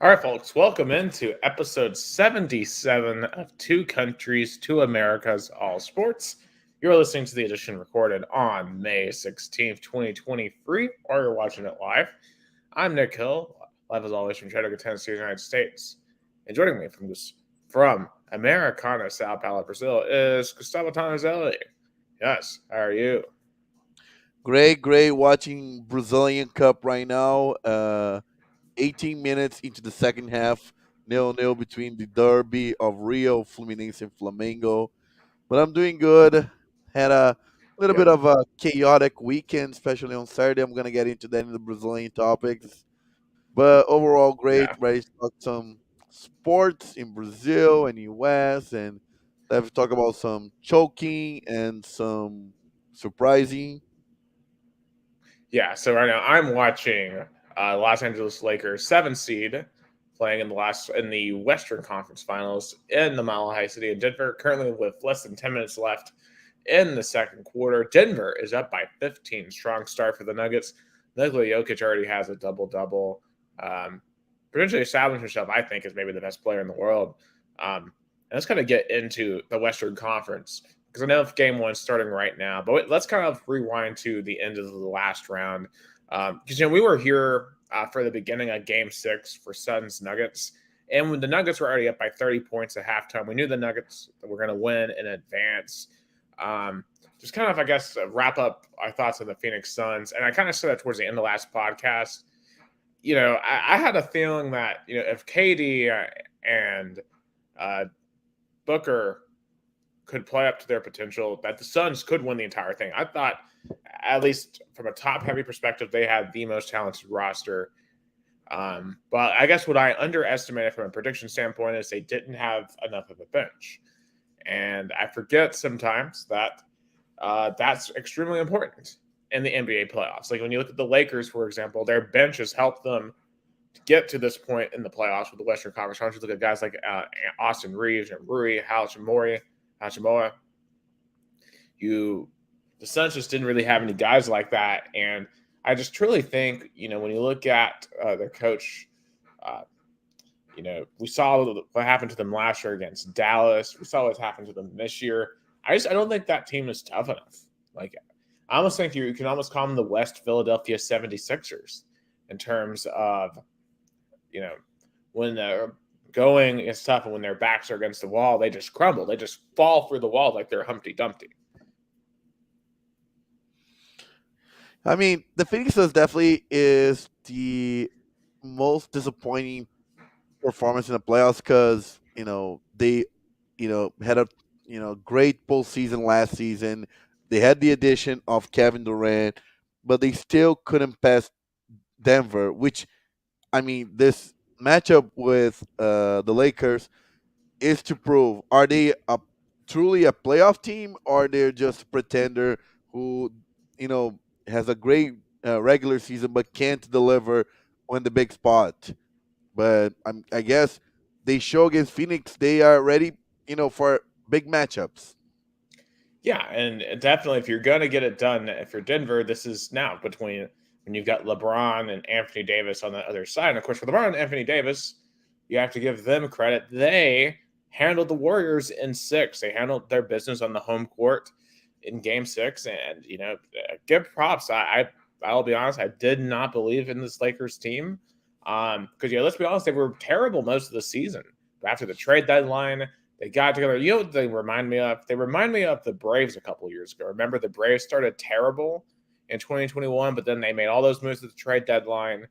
All right, folks, welcome into episode 77 of Two Countries, Two Americas, All Sports. You're listening to the edition recorded on May 16th, 2023, or you're watching it live. I'm Nick Hill, live as always from Chattanooga, Tennessee, United States. And joining me from Americana, Sao Paulo, Brazil, is Gustavo Tomazeli. Yes, how are you? Great, great. Watching Brazilian Cup right now. 18 minutes into the second half, 0-0 between the derby of Rio, Fluminense, and Flamengo. But I'm doing good. Had a little bit Yep. of a chaotic weekend, especially on Saturday. I'm gonna get into that in the Brazilian topics. But overall, great. Yeah. Ready to talk some sports in Brazil and US, and let's talk about some choking and some surprising. Yeah, so right now I'm watching Los Angeles Lakers 7 seed playing in the Western Conference Finals in the Mile High City in Denver. Currently, with less than 10 minutes left in the second quarter, Denver is up by 15. Strong start for the Nuggets. Nikola Jokic already has a double double. Um, Potentially established himself, I think, as maybe the best player in the world. And let's kind of get into the Western Conference because I know game one's starting right now. But let's kind of rewind to the end of the last round because we were here for the beginning of Game 6 for Suns Nuggets, and when the Nuggets were already up by 30 points at halftime, we knew the Nuggets were going to win in advance. Just kind of, I guess, wrap up our thoughts on the Phoenix Suns, and I kind of said that towards the end of the last podcast. I had a feeling that if KD and uh, Booker could play up to their potential, that the Suns could win the entire thing. I thought, at least from a top heavy perspective, they had the most talented roster. But I guess what I underestimated from a prediction standpoint is they didn't have enough of a bench. And I forget sometimes that that's extremely important in the NBA playoffs. Like when you look at the Lakers, for example, their bench has helped them to get to this point in the playoffs with the Western Conference. Finals. You look at guys like Austin Reeves and Rui Hachimura. You, the Suns just didn't really have any guys like that, and I just truly think when you look at their coach, uh, we saw what happened to them last year against Dallas. We saw what's happened to them this year. I don't think that team is tough enough. Like I almost think you can almost call them the West Philadelphia 76ers in terms of you know when they're going is tough and when their backs are against the wall, they just crumble. They just fall through the wall like they're Humpty Dumpty. I mean, the Phoenix Suns definitely is the most disappointing performance in the playoffs because they had a great postseason last season. They had the addition of Kevin Durant, but they still couldn't pass Denver. Which I mean, this matchup with the Lakers is to prove are they truly a playoff team or they're just a pretender who you know has a great regular season but can't deliver on the big spot. But I guess they show against Phoenix they are ready, for big matchups. Yeah, and definitely if you're going to get it done, if you're Denver, this is now between when you've got LeBron and Anthony Davis on the other side. And of course, for LeBron and Anthony Davis, you have to give them credit. They handled the Warriors in six. They handled their business on the home court in Game 6, and give props. I'll be honest, I did not believe in this Lakers team because let's be honest, they were terrible most of the season. But after the trade deadline, they got together. You know what they remind me of? They remind me of the Braves a couple years ago. Remember the Braves started terrible in 2021, but then they made all those moves at the trade deadline,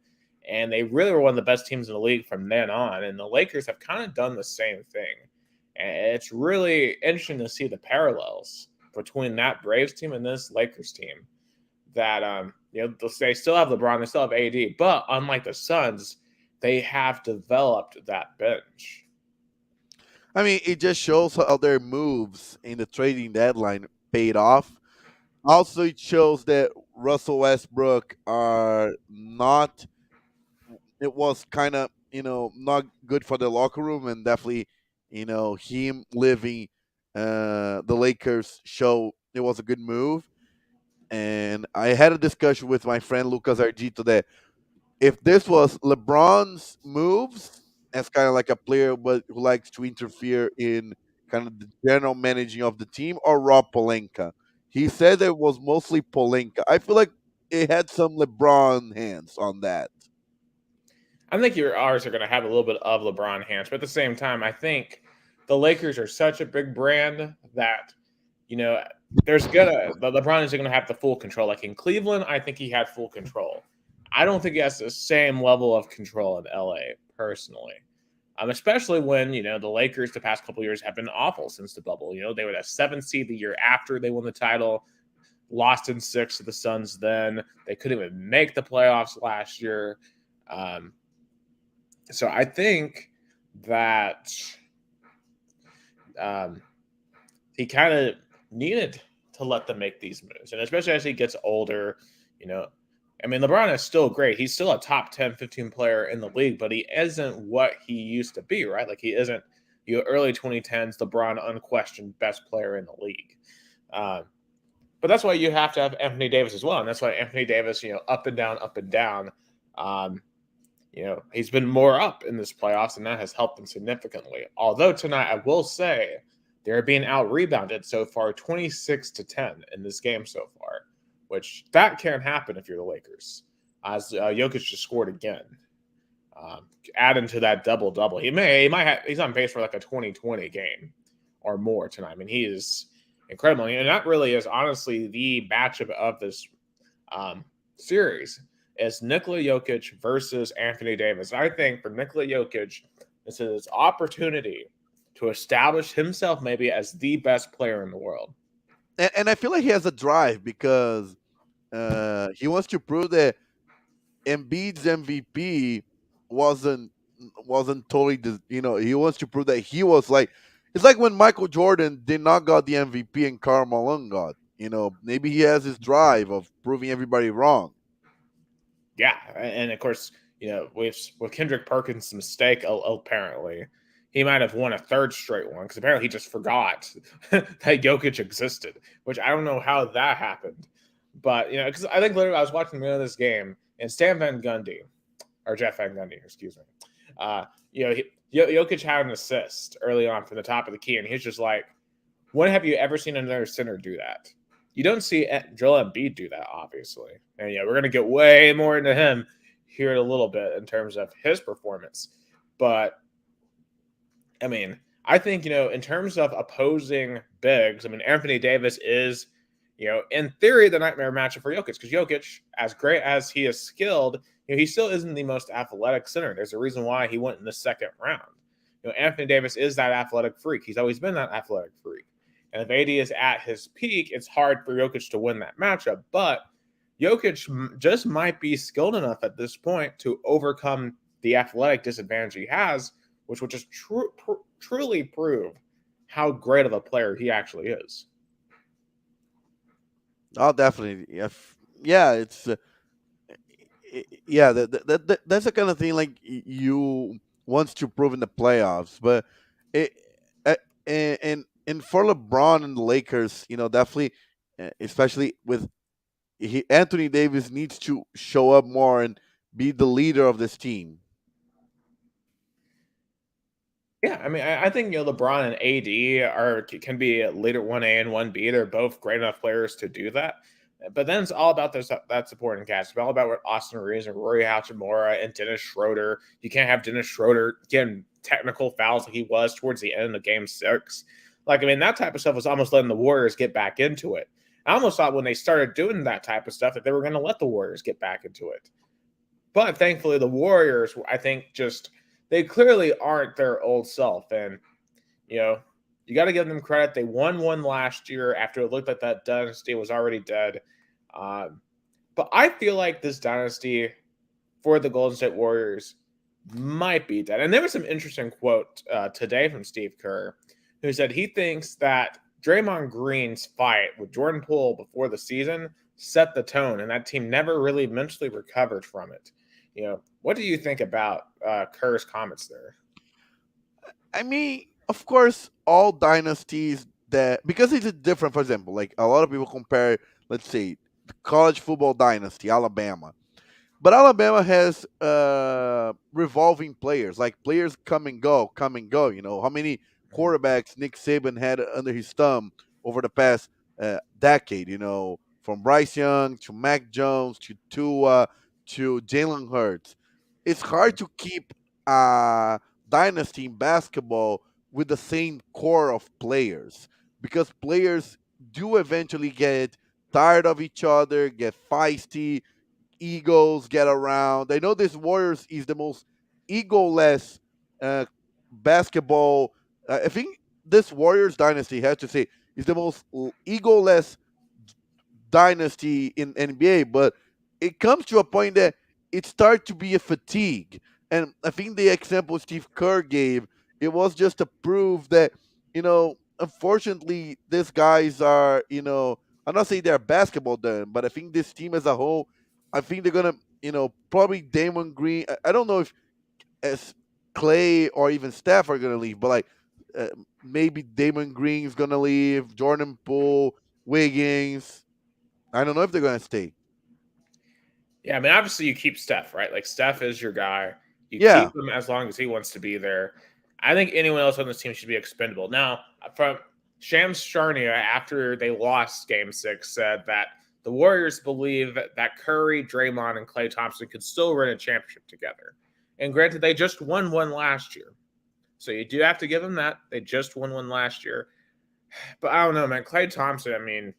and they really were one of the best teams in the league from then on. And the Lakers have kind of done the same thing. And it's really interesting to see the parallels between that Braves team and this Lakers team. That they still have LeBron, they still have AD, but unlike the Suns, they have developed that bench. I mean, it just shows how their moves in the trading deadline paid off. Also, it shows that Russell Westbrook are not. It was kind of not good for the locker room, and definitely him leaving the Lakers show it was a good move. And I had a discussion with my friend Lucas Argito that if this was LeBron's moves as kind of like a player but who likes to interfere in kind of the general managing of the team, or Rob Pelinka. He said it was mostly Pelinka. I feel like it had some LeBron hands on that. I think your ours are going to have a little bit of LeBron hands, but at the same time, I think the Lakers are such a big brand that you know there's gonna the LeBron isn't going to have the full control. Like in Cleveland, I think he had full control. I don't think he has the same level of control in LA personally. Especially when the Lakers the past couple years have been awful since the bubble. They were the seventh seed the year after they won the title, lost in six to the Suns. Then they couldn't even make the playoffs last year. Um, so I think that um, he kind of needed to let them make these moves, and especially as he gets older, you know. I mean, LeBron is still great. He's still a top 10, 15 player in the league, but he isn't what he used to be, right? Like he isn't, early 2010s LeBron unquestioned best player in the league. Um, but that's why you have to have Anthony Davis as well, and that's why Anthony Davis, up and down, up and down. Um, he's been more up in this playoffs, and that has helped him significantly. Although tonight, I will say they're being out rebounded so far, 26-10 in this game so far, which that can't happen if you're the Lakers. As Jokic just scored again, adding to that double double, he's on pace for like a 20-20 game or more tonight. I mean, he is incredible, and that really is honestly the matchup of this series is Nikola Jokic versus Anthony Davis. I think for Nikola Jokic, this is his opportunity to establish himself maybe as the best player in the world. And I feel like he has a drive because he wants to prove that Embiid's MVP wasn't wasn't totally he wants to prove that he was like it's like when Michael Jordan did not got the MVP and Karl Malone got. Maybe he has his drive of proving everybody wrong. Yeah, and of course, with Kendrick Perkins' mistake, apparently, he might have won a third straight one because apparently he just forgot that Jokic existed, which I don't know how that happened. But, because I think literally I was watching this game and Stan Van Gundy, or Jeff Van Gundy, excuse me, Jokic had an assist early on from the top of the key, and he's just like, when have you ever seen another center do that? You don't see Joel Embiid do that, obviously. And we're going to get way more into him here in a little bit in terms of his performance. But, I mean, I think, in terms of opposing bigs, I mean, Anthony Davis is, in theory, the nightmare matchup for Jokic because Jokic, as great as he is skilled, he still isn't the most athletic center. There's a reason why he went in the second round. Anthony Davis is that athletic freak. He's always been that athletic freak. And if AD is at his peak, it's hard for Jokic to win that matchup. But Jokic just might be skilled enough at this point to overcome the athletic disadvantage he has, which would just truly prove how great of a player he actually is. Oh, definitely. Yeah, it's yeah. That's the kind of thing like you wants to prove in the playoffs, but it uh, and for LeBron and the Lakers, definitely, especially with Anthony Davis needs to show up more and be the leader of this team. Yeah, I mean, I think LeBron and AD can be leader 1A and 1B. They're both great enough players to do that. But then it's all about that supporting cast. It's all about what Austin Reeves and Rory Hachimura and Dennis Schroeder. You can't have Dennis Schroeder getting technical fouls like he was towards the end of Game 6. Like, I mean, that type of stuff was almost letting the Warriors get back into it. I almost thought when they started doing that type of stuff that they were going to let the Warriors get back into it. But thankfully, the Warriors, I think, they clearly aren't their old self. And, you got to give them credit. They won one last year after it looked like that dynasty was already dead. But I feel like this dynasty for the Golden State Warriors might be dead. And there was some interesting quote today from Steve Kerr, who said he thinks that Draymond Green's fight with Jordan Poole before the season set the tone, and that team never really mentally recovered from it. What do you think about Kerr's comments there? I mean, of course, all dynasties that because it's different. For example, like a lot of people compare, let's say, the college football dynasty, Alabama. But Alabama has revolving players, like players come and go, come and go. You know how many quarterbacks Nick Saban had under his thumb over the past decade. You know, from Bryce Young to Mac Jones to Tua to Jalen Hurts. It's hard to keep a dynasty in basketball with the same core of players because players do eventually get tired of each other, get feisty, egos get around. I know this Warriors is the most egoless uh, basketball. I think this Warriors dynasty, has to say, is the most egoless dynasty in NBA, but it comes to a point that it starts to be a fatigue. And I think the example Steve Kerr gave, it was just to prove that, unfortunately, these guys are, I'm not saying they're basketball done, but I think this team as a whole, I think they're gonna, probably Damon Green. I don't know if as Clay or even Steph are gonna leave, but like uh, maybe Damon Green's gonna leave, Jordan Poole, Wiggins. I don't know if they're going to stay. Yeah, I mean, obviously you keep Steph, right? Like Steph is your guy. You Yeah. keep him as long as he wants to be there. I think anyone else on this team should be expendable. Now, from Shams Charania, after they lost Game 6, said that the Warriors believe that Curry, Draymond, and Klay Thompson could still win a championship together. And granted, they just won one last year. So you do have to give them that. They just won one last year. But I don't know, man. Klay Thompson, I mean,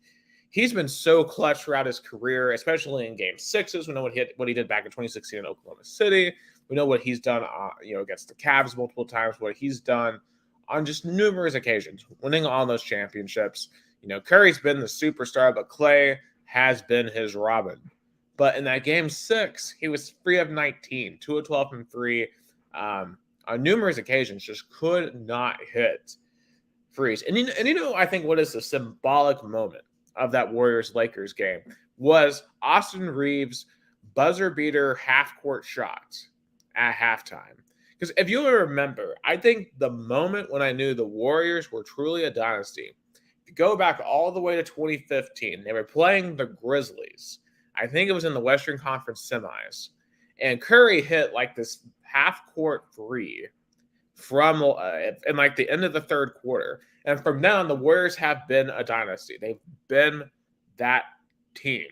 he's been so clutch throughout his career, especially in Game Sixes. We know what he did back in 2016 in Oklahoma City. We know what he's done, against the Cavs multiple times. What he's done on just numerous occasions, winning all those championships. Curry's been the superstar, but Klay has been his Robin. But in that Game 6, he was 3 of 19, 2 of 12 from three. On numerous occasions, just could not hit freeze. I think what is the symbolic moment of that Warriors Lakers game was Austin Reeves' buzzer beater half court shot at halftime. Because if you remember, I think the moment when I knew the Warriors were truly a dynasty, if you go back all the way to 2015, they were playing the Grizzlies. I think it was in the Western Conference semis. And Curry hit like this half court three from in like the end of the third quarter. And from then on, the Warriors have been a dynasty. They've been that team.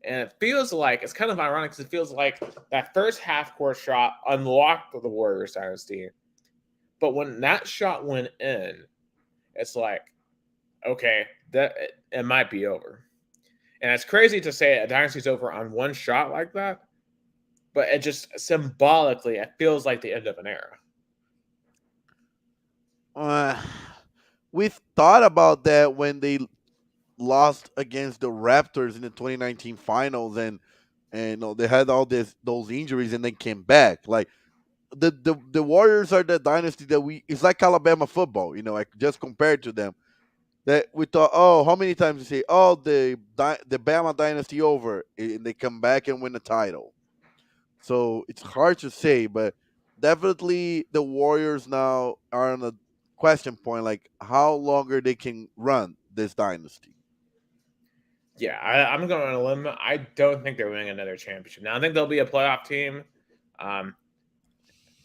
And it feels like, it's kind of ironic because it feels like that first half court shot unlocked the Warriors dynasty. But when that shot went in, it's like, okay, that it might be over. And it's crazy to say a dynasty's over on one shot like that, but it just symbolically, it feels like the end of an era. Uh, we thought about that when they lost against the Raptors in the 2019 finals, and they had all those injuries, and they came back. Like the Warriors are the dynasty that it's like Alabama football. Like just compared to them. That we thought, oh, how many times you say, oh, the Bama dynasty over, and they come back and win the title. So it's hard to say, but definitely the Warriors now are on a question point, like how longer they can run this dynasty. Yeah, I'm going on a limb. I don't think they're winning another championship. Now, I think they'll be a playoff team, um,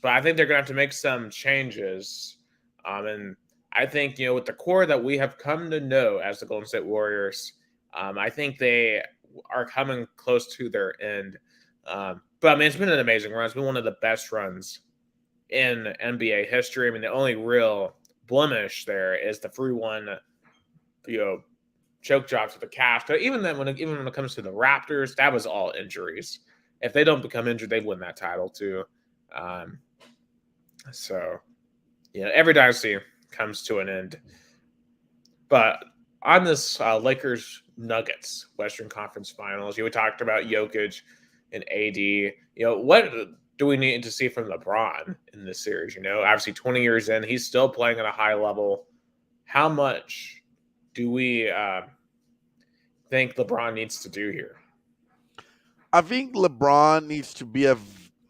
but I think they're going to have to make some changes. And I think, with the core that we have come to know as the Golden State Warriors, I think they are coming close to their end. But I mean, it's been an amazing run. It's been one of the best runs in NBA history. I mean, the only real blemish there is the 3-1, choke jobs with the Cavs. But even when it comes to the Raptors, that was all injuries. If they don't become injured, they win that title too. Um, so, every dynasty comes to an end. But on this Lakers Nuggets Western Conference Finals, we talked about Jokic and AD. What do we need to see from LeBron in this series? Obviously 20 years in, he's still playing at a high level. How much do we think LeBron needs to do here? I think LeBron needs to be a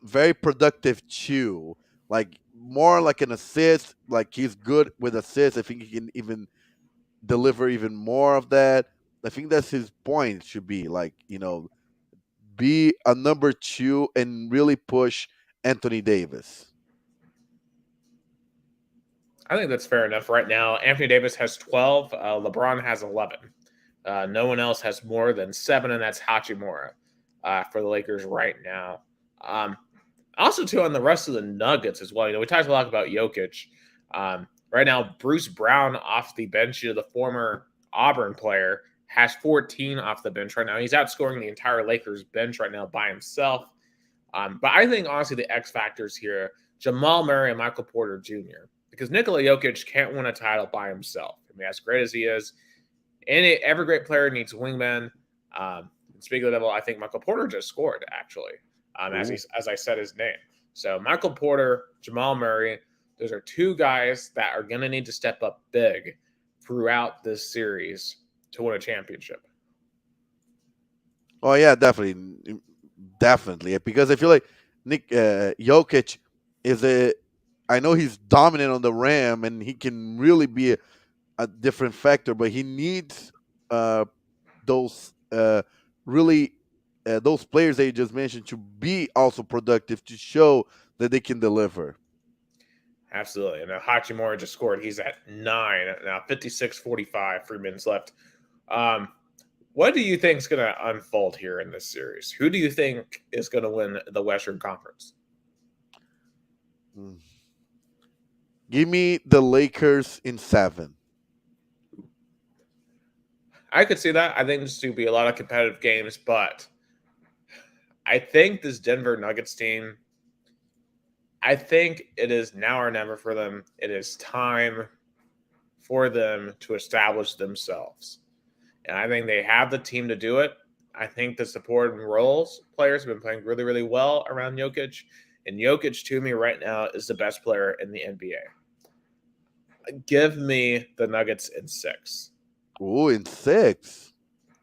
very productive chew, like more like an assist. Like he's good with assists. I think he can even deliver even more of that. I think that's his point. Should be like be a number two and really push Anthony Davis? I think that's fair enough. Right now, Anthony Davis has 12. LeBron has 11. No one else has more than 7, and that's Hachimura for the Lakers right now. Also, too, on the rest of the Nuggets as well. We talked a lot about Jokic. Right now, Bruce Brown off the bench, the former Auburn player, has 14 off the bench right now. He's outscoring the entire Lakers bench right now by himself. But I think, honestly, the X factors here, Jamal Murray and Michael Porter Jr., because Nikola Jokic can't win a title by himself. I mean, as great as he is, every great player needs wingmen. Speaking of the devil, I think Michael Porter just scored, actually, as I said his name. So Michael Porter, Jamal Murray, those are two guys that are going to need to step up big throughout this series to win a championship. Oh yeah, definitely. Because I feel like Jokic is I know he's dominant on the rim and he can really be a different factor, but he needs those really those players that you just mentioned to be also productive to show that they can deliver. Absolutely. And Hachimura just scored. He's at 9 now, 56-45, 3 minutes left. What do you think is going to unfold here in this series? Who do you think is going to win the Western Conference? Give me the Lakers in 7. I could see that. I think this will be a lot of competitive games, but I think this Denver Nuggets team, I think it is now or never for them. It is time for them to establish themselves. And I think they have the team to do it. I think the support and roles players have been playing really, really well around Jokic. And Jokic, to me, right now, is the best player in the NBA. Give me the Nuggets in 6. Ooh, in 6.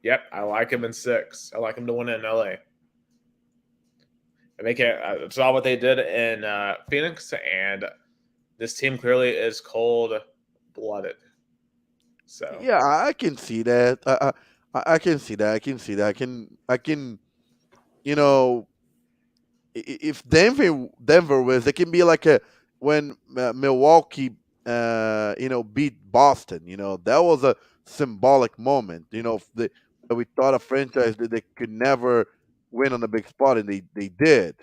Yep, I like him in 6. I like him to win it in LA. I think it's all what they did in Phoenix, and this team clearly is cold-blooded. So yeah, I can see that. I can see that. I can see that. I can. You know, if Denver wins, it can be like a when Milwaukee, beat Boston. That was a symbolic moment. We thought a franchise that they could never win on a big spot, and they did.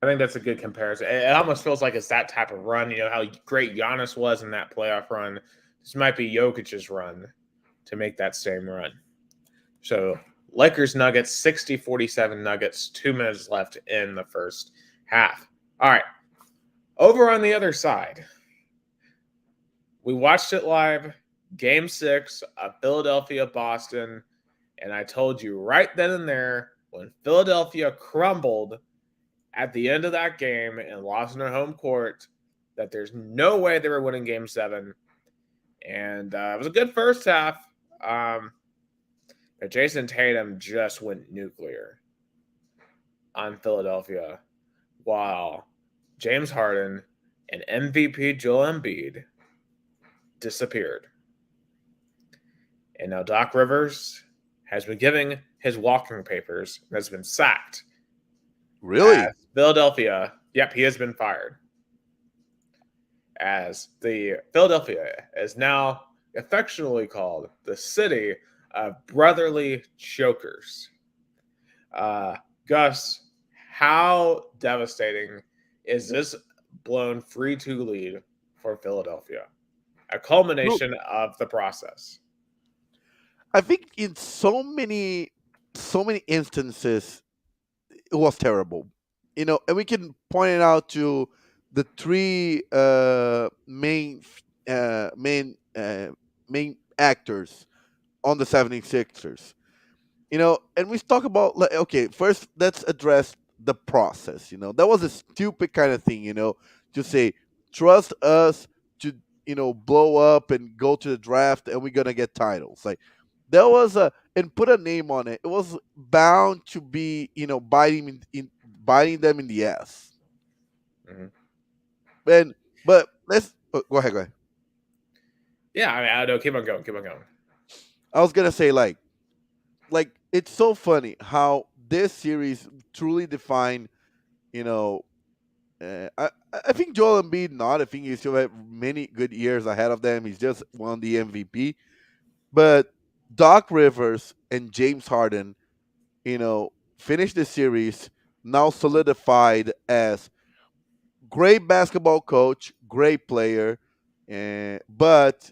I think that's a good comparison. It almost feels like it's that type of run. How great Giannis was in that playoff run. This might be Jokic's run to make that same run. So Lakers Nuggets, 60-47 Nuggets, 2 minutes left in the first half. All right. Over on the other side, we watched it live, Game 6 of Philadelphia-Boston, and I told you right then and there when Philadelphia crumbled at the end of that game and lost in their home court that there's no way they were winning Game 7. And it was a good first half. But Jason Tatum just went nuclear on Philadelphia while James Harden and MVP Joel Embiid disappeared. And now Doc Rivers has been giving his walking papers and has been sacked. Really? As Philadelphia, yep, he has been fired. As the Philadelphia is now affectionately called the city of brotherly chokers. Gus, how devastating is this blown 3-2 lead for Philadelphia? A culmination of the process. I think in so many instances it was terrible. And we can point it out to the 3 main actors on the 76ers. And we talk about okay, first let's address the process. That was a stupid kind of thing, to say trust us to blow up and go to the draft and we're gonna get titles. Like there was and put a name on it. It was bound to be biting them in the ass. Mm-hmm. But let's go ahead. Yeah, I know. Keep on going. I was gonna say, like, like it's so funny how this series truly defined. You know, I think Joel Embiid not. I think he still have many good years ahead of them. He's just won the MVP. But Doc Rivers and James Harden, finished the series now solidified as great basketball coach, great player, but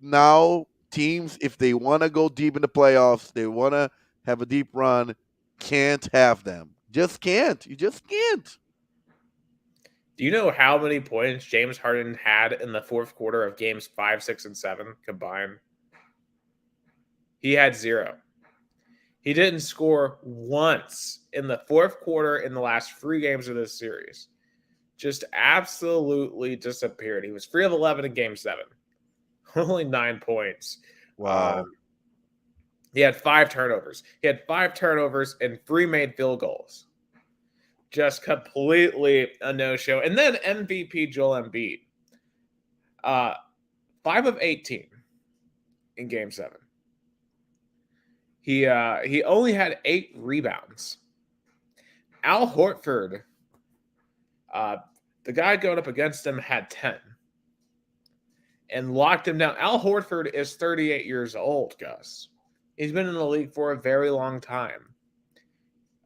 now teams, if they want to go deep in the playoffs, they want to have a deep run, can't have them. Just can't. You just can't. Do you know how many points James Harden had in the fourth quarter of games 5, 6, and 7 combined? He had 0. He didn't score once in the fourth quarter in the last 3 games of this series. Just absolutely disappeared. He was 3 of 11 in game 7. Only 9 points. Wow. He had 5 turnovers. He had 5 turnovers and 3 made field goals. Just completely a no-show. And then MVP Joel Embiid. 5 of 18 in game 7. He only had 8 rebounds. Al Horford, the guy going up against him, had 10 and locked him down. Al Horford is 38 years old, Gus. He's been in the league for a very long time.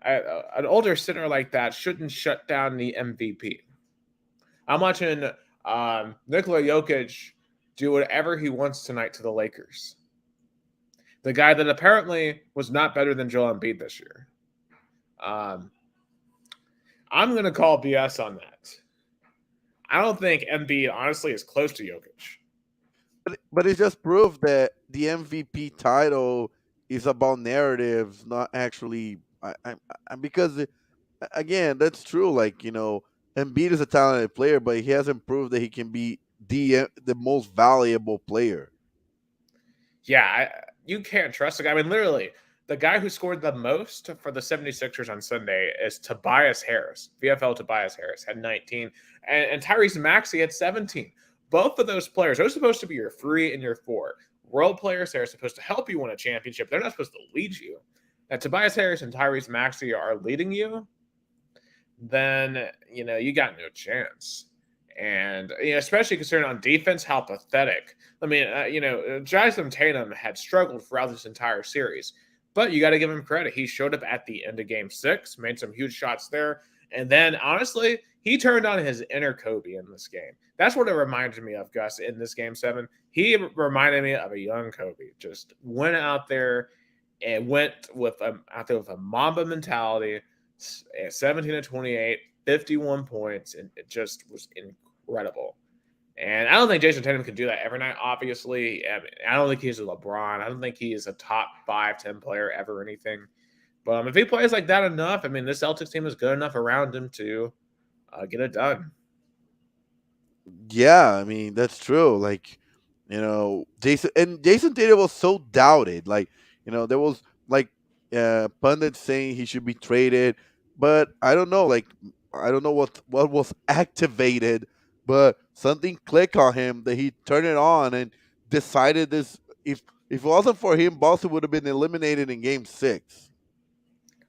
An older center like that shouldn't shut down the MVP. I'm watching Nikola Jokic do whatever he wants tonight to the Lakers. The guy that apparently was not better than Joel Embiid this year. I'm going to call BS on that. I don't think Embiid, honestly, is close to Jokic. But it just proved that the MVP title is about narratives, not actually. Because again, that's true. Like Embiid is a talented player, but he hasn't proved that he can be the most valuable player. Yeah, you can't trust the guy. I mean, literally, the guy who scored the most for the 76ers on Sunday is Tobias Harris. VFL Tobias Harris had 19, and Tyrese Maxey had 17. Both of those players, those are supposed to be your 3 and your 4 role players. They're supposed to help you win a championship. They're not supposed to lead you. Now, Tobias Harris and Tyrese Maxey are leading you, then, you got no chance. And especially considering on defense how pathetic. I mean, Jason Tatum had struggled throughout this entire series, but you got to give him credit. He showed up at the end of Game 6, made some huge shots there, and then honestly, he turned on his inner Kobe in this game. That's what it reminded me of, Gus, in this Game 7. He reminded me of a young Kobe. Just went out there and went with a Mamba mentality. 17-28, 51 points, and it just was incredible. And I don't think Jason Tatum can do that every night, obviously. I don't think he's a LeBron. I don't think he is a top 5, 10 player ever or anything. But if he plays like that enough, I mean, this Celtics team is good enough around him to get it done. Yeah, I mean that's true. Like, Jason Tatum was so doubted. Like, there was like pundits saying he should be traded, but I don't know. Like, I don't know what was activated, but something clicked on him that he turned it on and decided this. If it wasn't for him, Boston would have been eliminated in Game 6.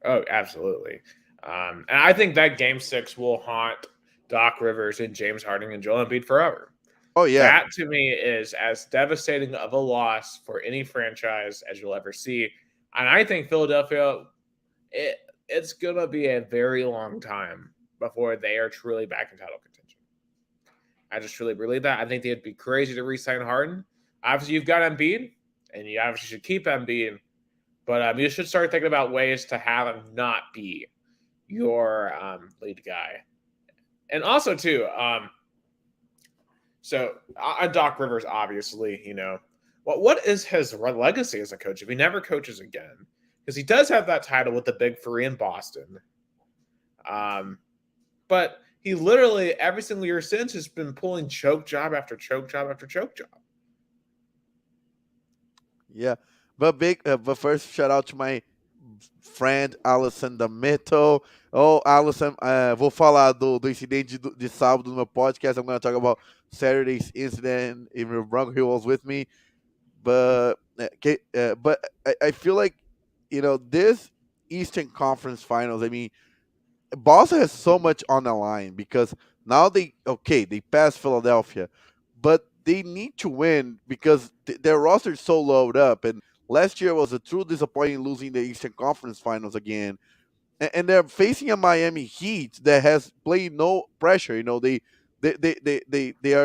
Oh, absolutely. And I think that Game 6 will haunt Doc Rivers and James Harden and Joel Embiid forever. Oh yeah, That to me is as devastating of a loss for any franchise as you'll ever see. And I think Philadelphia, it's going to be a very long time before they are truly back in title contention. I just truly believe that. I think they'd be crazy to re-sign Harden. Obviously, you've got Embiid, and you obviously should keep Embiid. But you should start thinking about ways to have him not be your lead guy. And also, too, Doc Rivers, obviously, what is his legacy as a coach if he never coaches again? Because he does have that title with the Big Three in Boston. But he literally, every single year since, has been pulling choke job after choke job after choke job. Yeah, but first, shout out to my friend Alisson da Mito. Oh, Alisson, vou falar do incidente de sábado no meu podcast. I'm going to talk about Saturday's incident. Even Branco, he was with me, but I feel like this Eastern Conference Finals. I mean, Boston has so much on the line because now they passed Philadelphia, but they need to win because their roster is so loaded up. And last year was a true disappointing losing the Eastern Conference Finals again. And they're facing a Miami Heat that has played no pressure. They are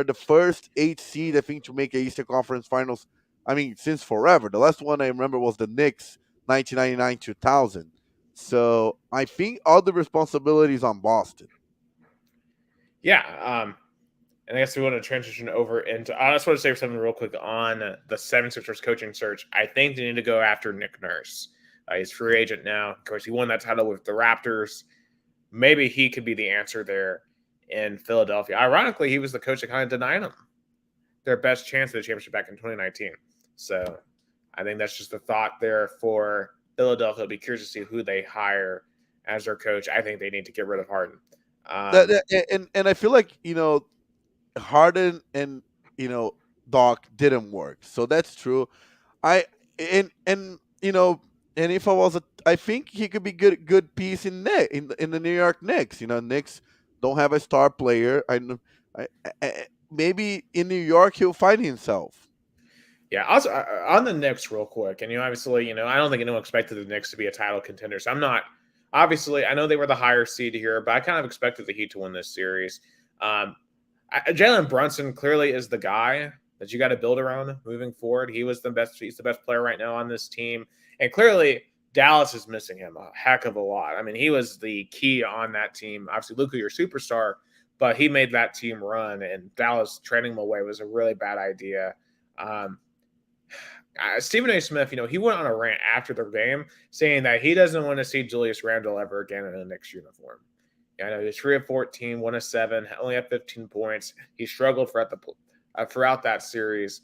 the first 8 seed, I think, to make a Eastern Conference Finals. I mean, since forever. The last one I remember was the Knicks, 1999 2000. So I think all the responsibilities on Boston. Yeah. And I guess we want to transition over into. I just want to say something real quick on the 76ers coaching search. I think they need to go after Nick Nurse. He's free agent now. Of course, he won that title with the Raptors. Maybe he could be the answer there in Philadelphia. Ironically, he was the coach that kind of denied them their best chance at the championship back in 2019. So I think that's just a thought there for Philadelphia. I'll be curious to see who they hire as their coach. I think they need to get rid of Harden. And I feel like Harden and Doc didn't work, so that's true. I and and if I was I think he could be good piece in the New York Knicks. Knicks don't have a star player. Maybe in New York he'll find himself. Yeah, also on the Knicks, real quick, and obviously, I don't think anyone expected the Knicks to be a title contender. So I'm not. Obviously, I know they were the higher seed here, but I kind of expected the Heat to win this series. Jalen Brunson clearly is the guy that you got to build around moving forward. He's the best player right now on this team, and clearly Dallas is missing him a heck of a lot. I mean, he was the key on that team. Obviously, Luka, your superstar, but he made that team run, and Dallas trading him away was a really bad idea. Stephen A. Smith, he went on a rant after the game saying that he doesn't want to see Julius Randle ever again in a Knicks uniform. I know he's 3 of 14, 1 of 7, only had 15 points. He struggled throughout that series.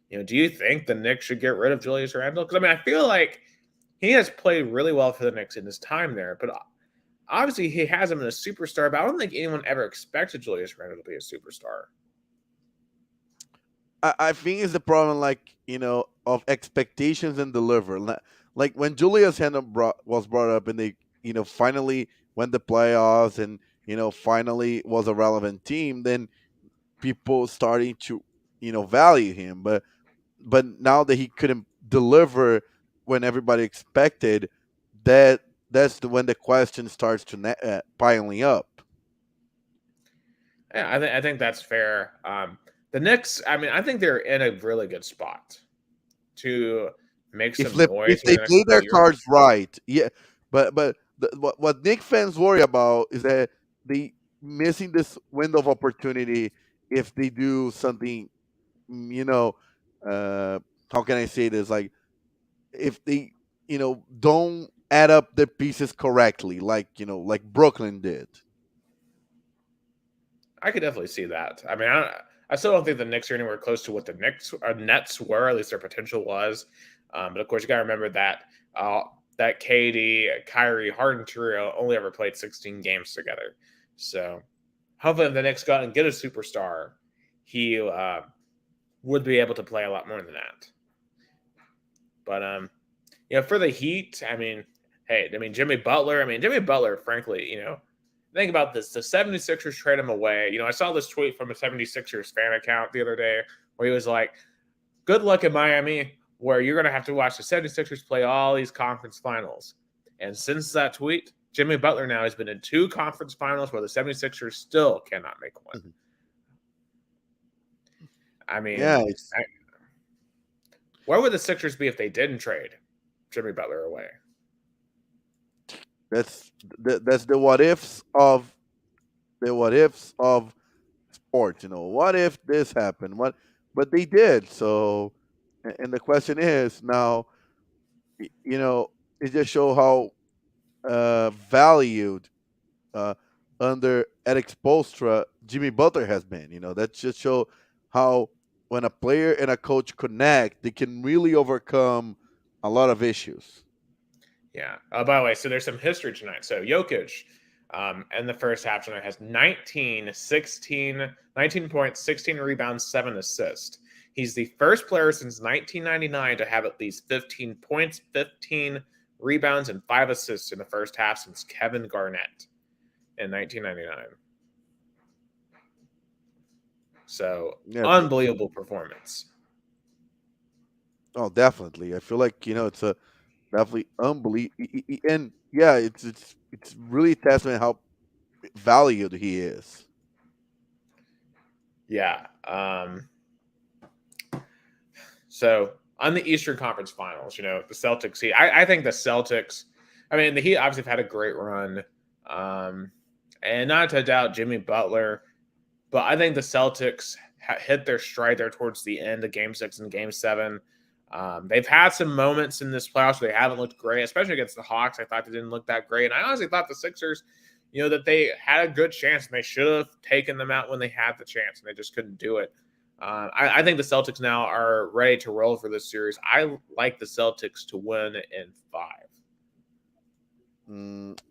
Do you think the Knicks should get rid of Julius Randle? Because I feel like he has played really well for the Knicks in his time there, but obviously he hasn't been a superstar. But I don't think anyone ever expected Julius Randle to be a superstar. I think it's the problem, of expectations and deliver. Like when Julius Randle was brought up, and they, finally went the playoffs, and finally was a relevant team, then people starting to, value him. But now that he couldn't deliver when everybody expected, that's when the question starts to piling up. Yeah, I think that's fair. The Knicks, I think they're in a really good spot to make some noise. If they play their cards right, yeah. But what Knicks fans worry about is that they missing this window of opportunity if they do something. How can I say this? Like if they don't add up the pieces correctly, like Brooklyn did. I could definitely see that. I still don't think the Knicks are anywhere close to what the Nets were. At least their potential was. But of course, you got to remember that that KD, Kyrie, Harden trio only ever played 16 games together. So hopefully, if the Knicks go out and get a superstar, he would be able to play a lot more than that. But for the Heat, Jimmy Butler, frankly, think about this. The 76ers trade him away. I saw this tweet from a 76ers fan account the other day where he was like, good luck in Miami, where you're going to have to watch the 76ers play all these conference finals. And since that tweet, Jimmy Butler now has been in 2 conference finals where the 76ers still cannot make one. Where would the Sixers be if they didn't trade Jimmy Butler away? That's the what ifs of sports. What if this happened? But they did. So, and the question is now, it just show how valued under Eric Spoelstra Jimmy Butler has been. That just show how when a player and a coach connect, they can really overcome a lot of issues. Yeah. By the way, so there's some history tonight. So Jokic in the first half tonight has 19 points, 16 rebounds, 7 assists. He's the first player since 1999 to have at least 15 points, 15 rebounds, and 5 assists in the first half since Kevin Garnett in 1999. So, Yeah. unbelievable performance. Oh, definitely. I feel like it's a definitely unbelievable, and yeah, it's really a testament how valued he is. Yeah. So on the Eastern Conference Finals, the Celtics. I think the Celtics. I mean, the Heat obviously have had a great run, and not to doubt Jimmy Butler, but I think the Celtics hit their stride there towards the end of Game 6 and Game 7. They've had some moments in this playoffs where they haven't looked great, especially against the Hawks. I thought they didn't look that great, and I honestly thought the Sixers, that they had a good chance and they should have taken them out when they had the chance, and they just couldn't do it. I think the Celtics now are ready to roll for this series. I like the Celtics to win in 5.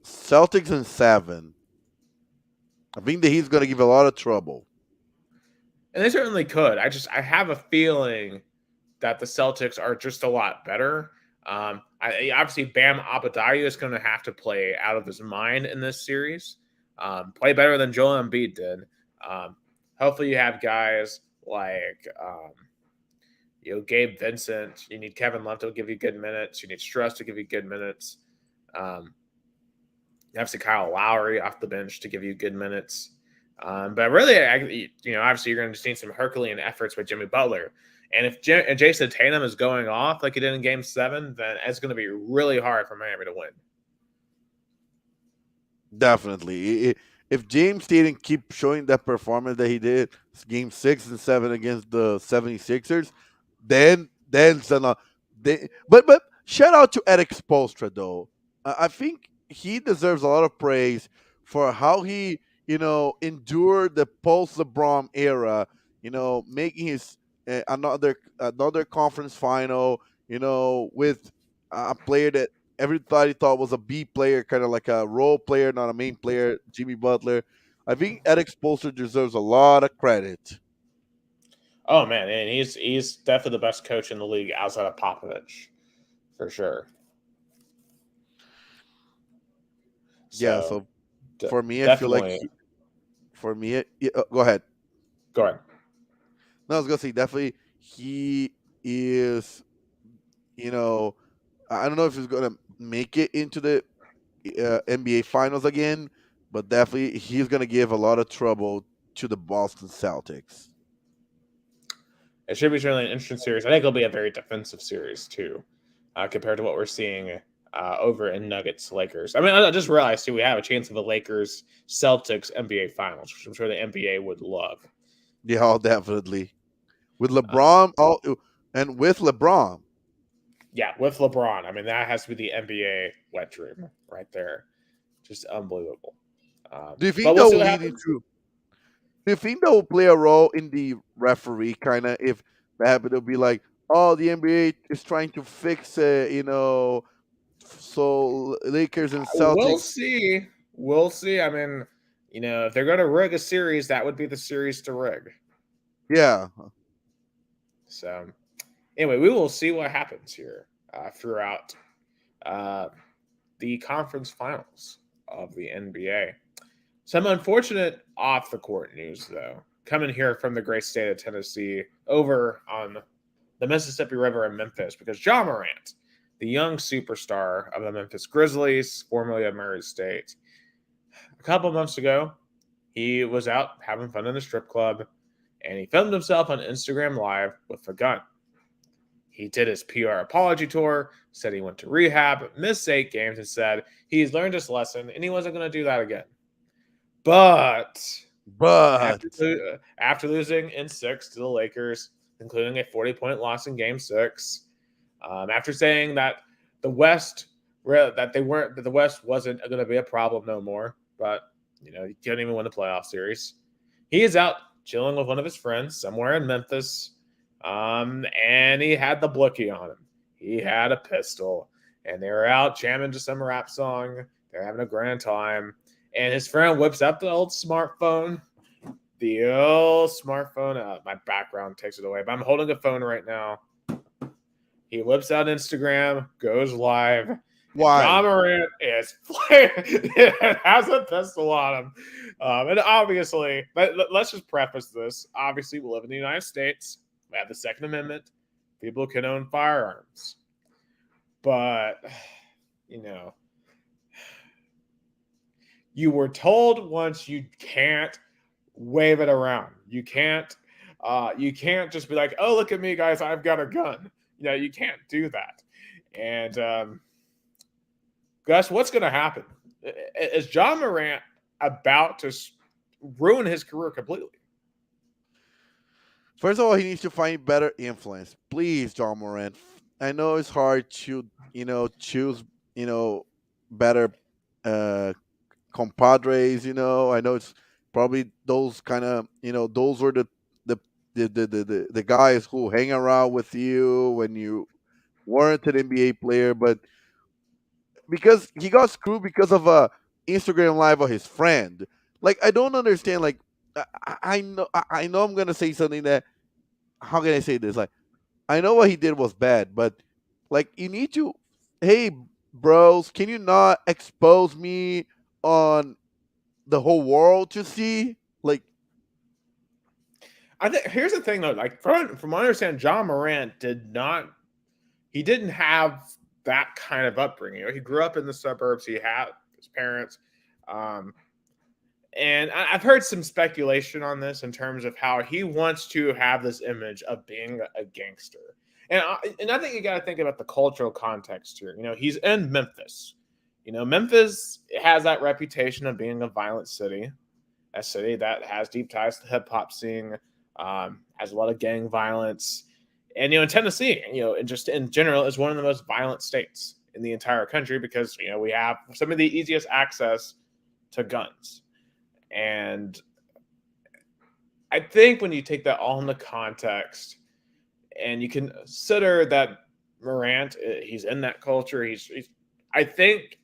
Celtics in 7. I think that he's going to give a lot of trouble. And they certainly could. I have a feeling that the Celtics are just a lot better. Obviously, Bam Adebayo is going to have to play out of his mind in this series. Play better than Joel Embiid did. Hopefully, you have guys like Gabe Vincent. You need Kevin Love to give you good minutes. You need Struss to give you good minutes. Obviously, Kyle Lowry off the bench to give you good minutes. But really, obviously, you're going to see some Herculean efforts by Jimmy Butler. And if Jason Tatum is going off like he did in Game 7, then it's going to be really hard for Miami to win. Definitely. If James Tatum keep showing that performance that he did Game 6 and 7 against the 76ers, then but shout out to Eric Spoelstra, though. I think he deserves a lot of praise for how he endured the post LeBron era, making his another conference final, with a player that everybody thought was a B player, kind of like a role player, not a main player, Jimmy Butler. I think Eric Spoelstra deserves a lot of credit. Oh man, and he's definitely the best coach in the league outside of Popovich, for sure. Yeah, So, so for me, I feel like definitely. go ahead. Go ahead. No, I was gonna say definitely he is. I don't know if he's gonna make it into the NBA Finals again, but definitely he's gonna give a lot of trouble to the Boston Celtics. It should be really an interesting series. I think it'll be a very defensive series too, compared to what we're seeing over in Nuggets Lakers. I mean, I just realized too we have a chance of a Lakers Celtics NBA Finals, which I'm sure the NBA would love. Yeah, definitely with LeBron. And with LeBron. Yeah, with LeBron. I mean, that has to be the NBA wet dream right there. Just unbelievable. Do you But think we'll they'll see what lead happens. into? Do you think they'll play a role in the referee kind of if that happen? They'll be like, oh, the NBA is trying to fix it, so Lakers and We'll Celtics. see. We'll see. I mean, if they're going to rig a series, that would be the series to rig. Yeah. So, anyway, we will see what happens here throughout the conference finals of the NBA. Some unfortunate off the court news, though, coming here from the great state of Tennessee over on the Mississippi River in Memphis, because Ja Morant, the young superstar of the Memphis Grizzlies, formerly of Murray State, a couple months ago, he was out having fun in a strip club, and he filmed himself on Instagram Live with a gun. He did his PR apology tour, said he went to rehab, missed 8 games, and said he's learned his lesson and he wasn't going to do that again. But But after losing in 6 to the Lakers, including a 40-point loss in Game 6, after saying that the West wasn't going to be a problem no more, but you couldn't even win the playoff series. He is out chilling with one of his friends somewhere in Memphis, and he had the blicky on him. He had a pistol, and they were out jamming to some rap song. They're having a grand time, and his friend whips out the old smartphone. My background takes it away, but I'm holding a phone right now. He whips out Instagram, goes live, Why? John Morant is playing. It has a pistol on him. And obviously, let's just preface this. Obviously, we live in the United States. We have the Second Amendment. People can own firearms. But, you were told once you can't wave it around. You can't just be like, oh, look at me, guys, I've got a gun. You can't do that. And Gus, what's going to happen? Is John Morant about to ruin his career completely? First of all, he needs to find better influence. Please, John Morant. I know it's hard to, choose, better compadres. I know it's probably those kind of, those were the guys who hang around with you when you weren't an NBA player, but because he got screwed because of a Instagram live of his friend. Like, I don't understand. Like, I know I'm gonna say something that, how can I say this? Like, I know what he did was bad, but like, you need to, hey, bros, can you not expose me on the whole world to see? Like, I think here's the thing though. Like from what I understand, John Morant didn't have that kind of upbringing. He grew up in the suburbs. He had his parents. And I've heard some speculation on this in terms of how he wants to have this image of being a gangster. And I think you got to think about the cultural context here. He's in Memphis. Memphis has that reputation of being a violent city, a city that has deep ties to the hip hop scene, has a lot of gang violence. And, in Tennessee, and just in general, is one of the most violent states in the entire country because, we have some of the easiest access to guns. And I think when you take that all into context and you consider that Morant, he's in that culture, I think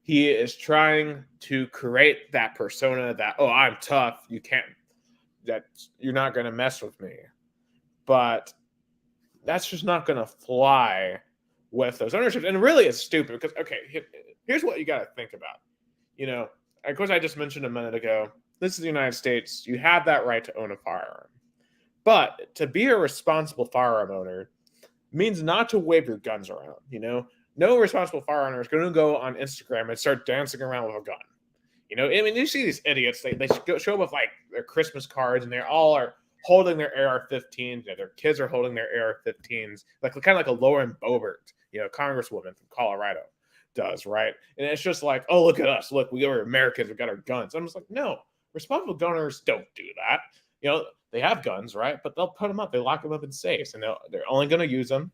he is trying to create that persona that, oh, I'm tough, you're not going to mess with me. But that's just not going to fly with those ownerships. And really, it's stupid because, okay, here's what you got to think about. Of course, I just mentioned a minute ago, this is the United States. You have that right to own a firearm. But to be a responsible firearm owner means not to wave your guns around. No responsible firearm owner is going to go on Instagram and start dancing around with a gun. You see these idiots, they show up with like their Christmas cards and they all are holding their AR-15s. Their kids are holding their AR-15s, like kind of like a Lauren Boebert, congresswoman from Colorado does, right? And it's just like, oh, look at us. Look, we are Americans. We got our guns. I'm just like, no, responsible gun owners don't do that. They have guns, right? But they'll put them up. They lock them up in safes, and they're only going to use them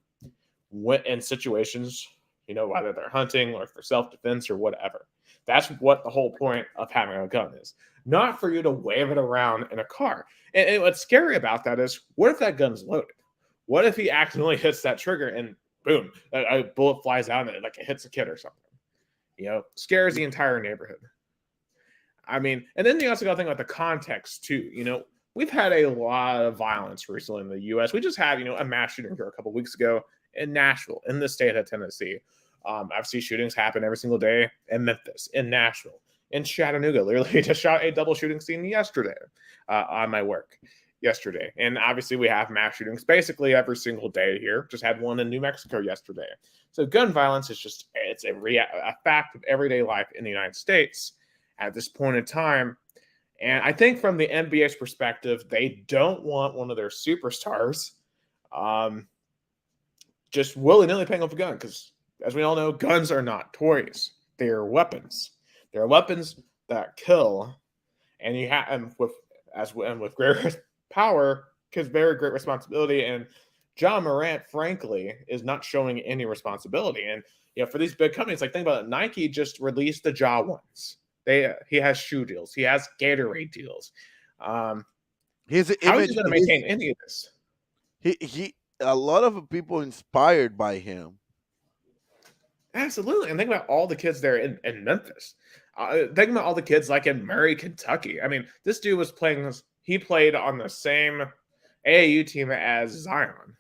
in situations, whether they're hunting or for self-defense or whatever. That's what the whole point of having a gun is. Not for you to wave it around in a car. And what's scary about that is, what if that gun's loaded? What if he accidentally hits that trigger and boom, a bullet flies out and it hits a kid or something? Scares the entire neighborhood. I mean, and then you also got to think about the context too. We've had a lot of violence recently in the U.S. We just had, a mass shooting here a couple weeks ago in Nashville, in the state of Tennessee. I've seen shootings happen every single day in Memphis, in Nashville, in Chattanooga. Literally just shot a double shooting scene yesterday on my work yesterday. And obviously we have mass shootings basically every single day here. Just had one in New Mexico yesterday. So gun violence is it's a fact of everyday life in the United States at this point in time. And I think from the NBA's perspective, they don't want one of their superstars just willy-nilly picking up a gun because, as we all know, guns are not toys. They are weapons. They're weapons that kill, and with great power comes very great responsibility. And John Morant, frankly, is not showing any responsibility. And for these big companies, like think about it, Nike just released the Ja ones. He has shoe deals. He has Gatorade deals. How is he going to maintain any of this? A lot of people inspired by him. Absolutely. And think about all the kids there in Memphis. Think about all the kids like in Murray, Kentucky. I mean, this dude was he played on the same AAU team as Zion,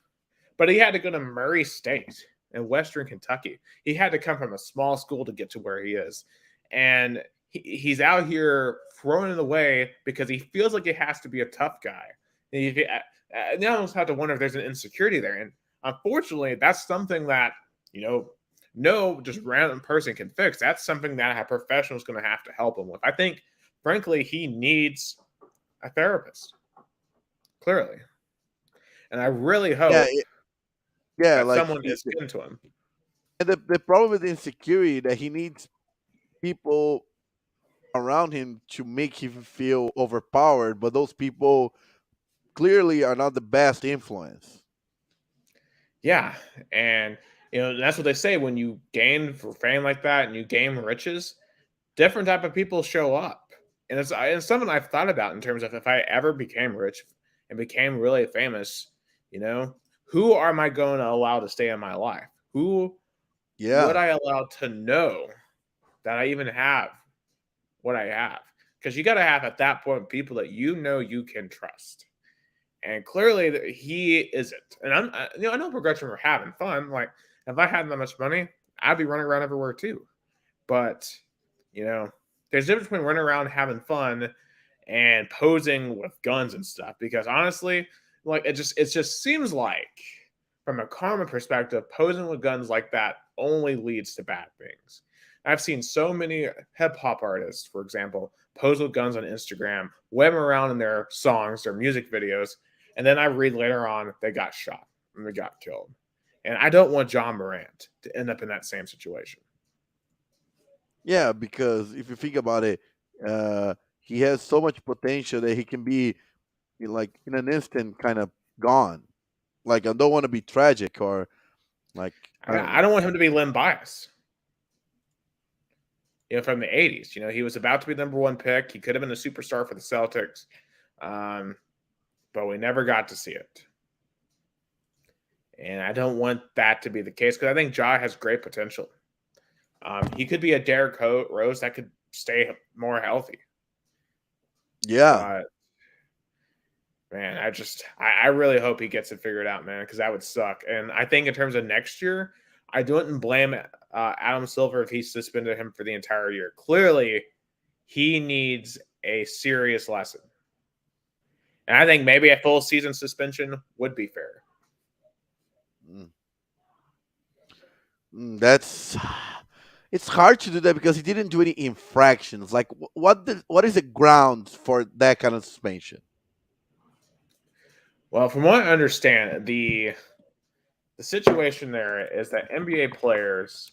but he had to go to Murray State in Western Kentucky. He had to come from a small school to get to where he is. And he's out here throwing it away because he feels like he has to be a tough guy. And you almost have to wonder if there's an insecurity there. And unfortunately, that's something that, no just random person can fix. That's something that a professional is going to have to help him with. I think, frankly, he needs a therapist, clearly. And I really Yeah, hope yeah, that like someone is getting to him. and the problem with insecurity that he needs people around him to make him feel overpowered, but those people clearly are not the best influence. Yeah. And, that's what they say when you gain for fame like that and you gain riches, different type of people show up. And it's something I've thought about in terms of if I ever became rich and became really famous, you know, who am I going to allow to stay in my life? Who would Yeah, I allow to know that I even have what I have? Because you got to have at that point people that you can trust. And clearly he isn't. And I know progression were having fun. Like if I had that much money, I'd be running around everywhere too. But there's a difference between running around having fun and posing with guns and stuff. Because honestly, like it just seems like from a karma perspective, posing with guns like that only leads to bad things. I've seen so many hip hop artists, for example, pose with guns on Instagram, web them around in their songs, their music videos, and then I read later on they got shot and they got killed. And I don't want John Morant to end up in that same situation. yeah, because if you think about it, he has so much potential that he can be like in an instant kind of gone. Like I don't want to be tragic or like I don't I know. don't want him to be Len Bias, from the 80s. He was about to be the number one pick. He could have been a superstar for the Celtics, but we never got to see it. And I don't want that to be the case because I think Ja has great potential. He could be a Derrick Rose that could stay more healthy. Yeah, But man, I really hope he gets it figured out, man, because that would suck. And I think in terms of next year, I don't blame Adam Silver if he suspended him for the entire year. Clearly, he needs a serious lesson. And I think maybe a full season suspension would be fair. mm. That's it's hard to do that because he didn't do any infractions. Like what is the grounds for that kind of suspension? Well, from what I understand, the situation there is that NBA players,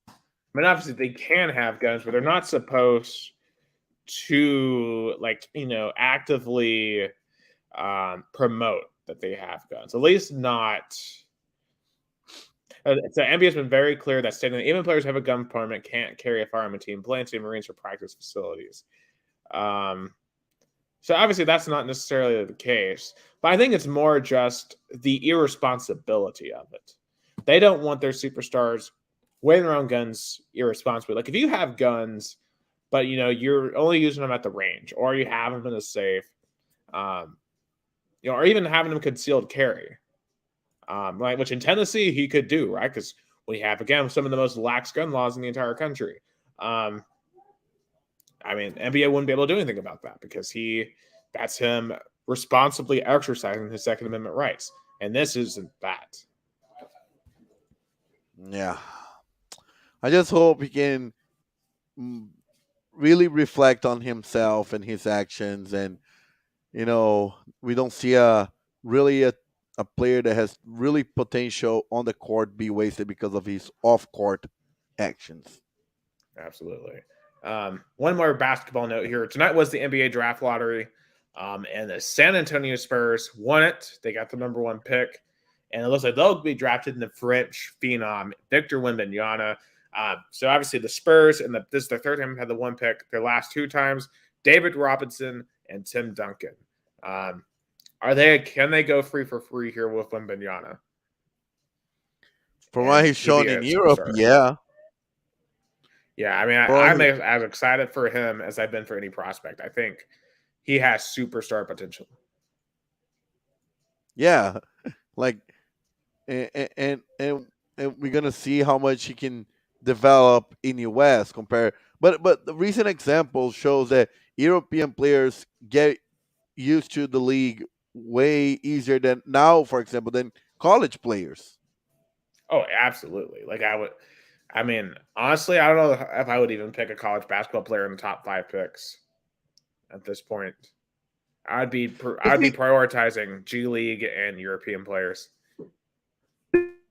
I mean, obviously they can have guns, but they're not supposed to actively promote that they have guns. At least not. So NBA has been very clear that stating that even players who have a gun permit can't carry a firearm in team play, team Marines or practice facilities. Um, so obviously that's not necessarily the case, but I think it's more just the irresponsibility of it. They don't want their superstars waving around guns irresponsibly. Like if you have guns, but you're only using them at the range, or you have them in a safe, um, or even having them concealed carry, like which in Tennessee he could do, right? Because we have again some of the most lax gun laws in the entire country. Um, I mean, NBA wouldn't be able to do anything about that because that's him responsibly exercising his Second Amendment rights. And this isn't that. Yeah. I just hope he can mm, really reflect on himself and his actions and we don't see really a player that has really potential on the court be wasted because of his off court actions. Absolutely. One more basketball note here. Tonight was the NBA draft lottery, and the San Antonio Spurs won it. They got the number one pick, and it looks like they'll be drafted in the French phenom Victor Wembanyama. So obviously the Spurs, and this is their third time had the one pick. Their last two times, David Robinson and Tim Duncan. Can they go free for free here with Wembanyama? From what And he's he be shown a in Europe, superstar. yeah. Yeah, I mean, For I'm what as excited for him as I've been for any prospect. I think he has superstar potential. yeah, like and and and and we're gonna see how much he can develop in US compared. But the recent example shows that European players get used to the league way easier than now, for example, than college players. Oh, absolutely. Like I mean, honestly, I don't know if I would even pick a college basketball player in the top 5 picks at this point. Do I'd be prioritizing G League and European players.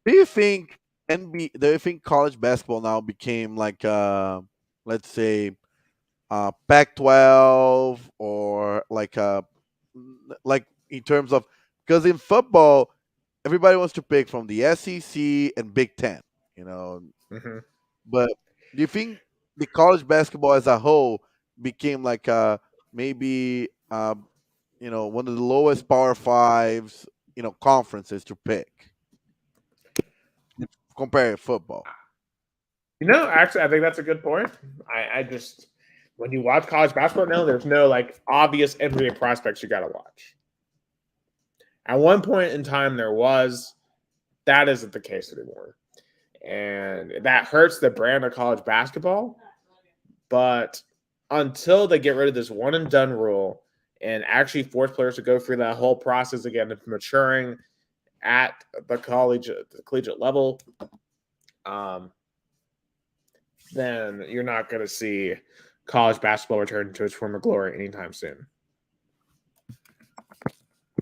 you think do you think college basketball now became like let's say Pac-12 or like in terms of, because in football everybody wants to pick from the SEC and Big Ten, you know. Hmm. But do you think the college basketball as a whole became like maybe one of the lowest Power Fives, conferences to pick compared to football? Actually, I think that's a good point. I just when you watch college basketball now, there's no like obvious NBA prospects you got to watch. At one point in time, there was. That isn't the case anymore, and that hurts the brand of college basketball. But until they get rid of this one and done rule and actually force players to go through that whole process again of maturing at the collegiate level, um, then you're not going to see college basketball return to its former glory anytime soon.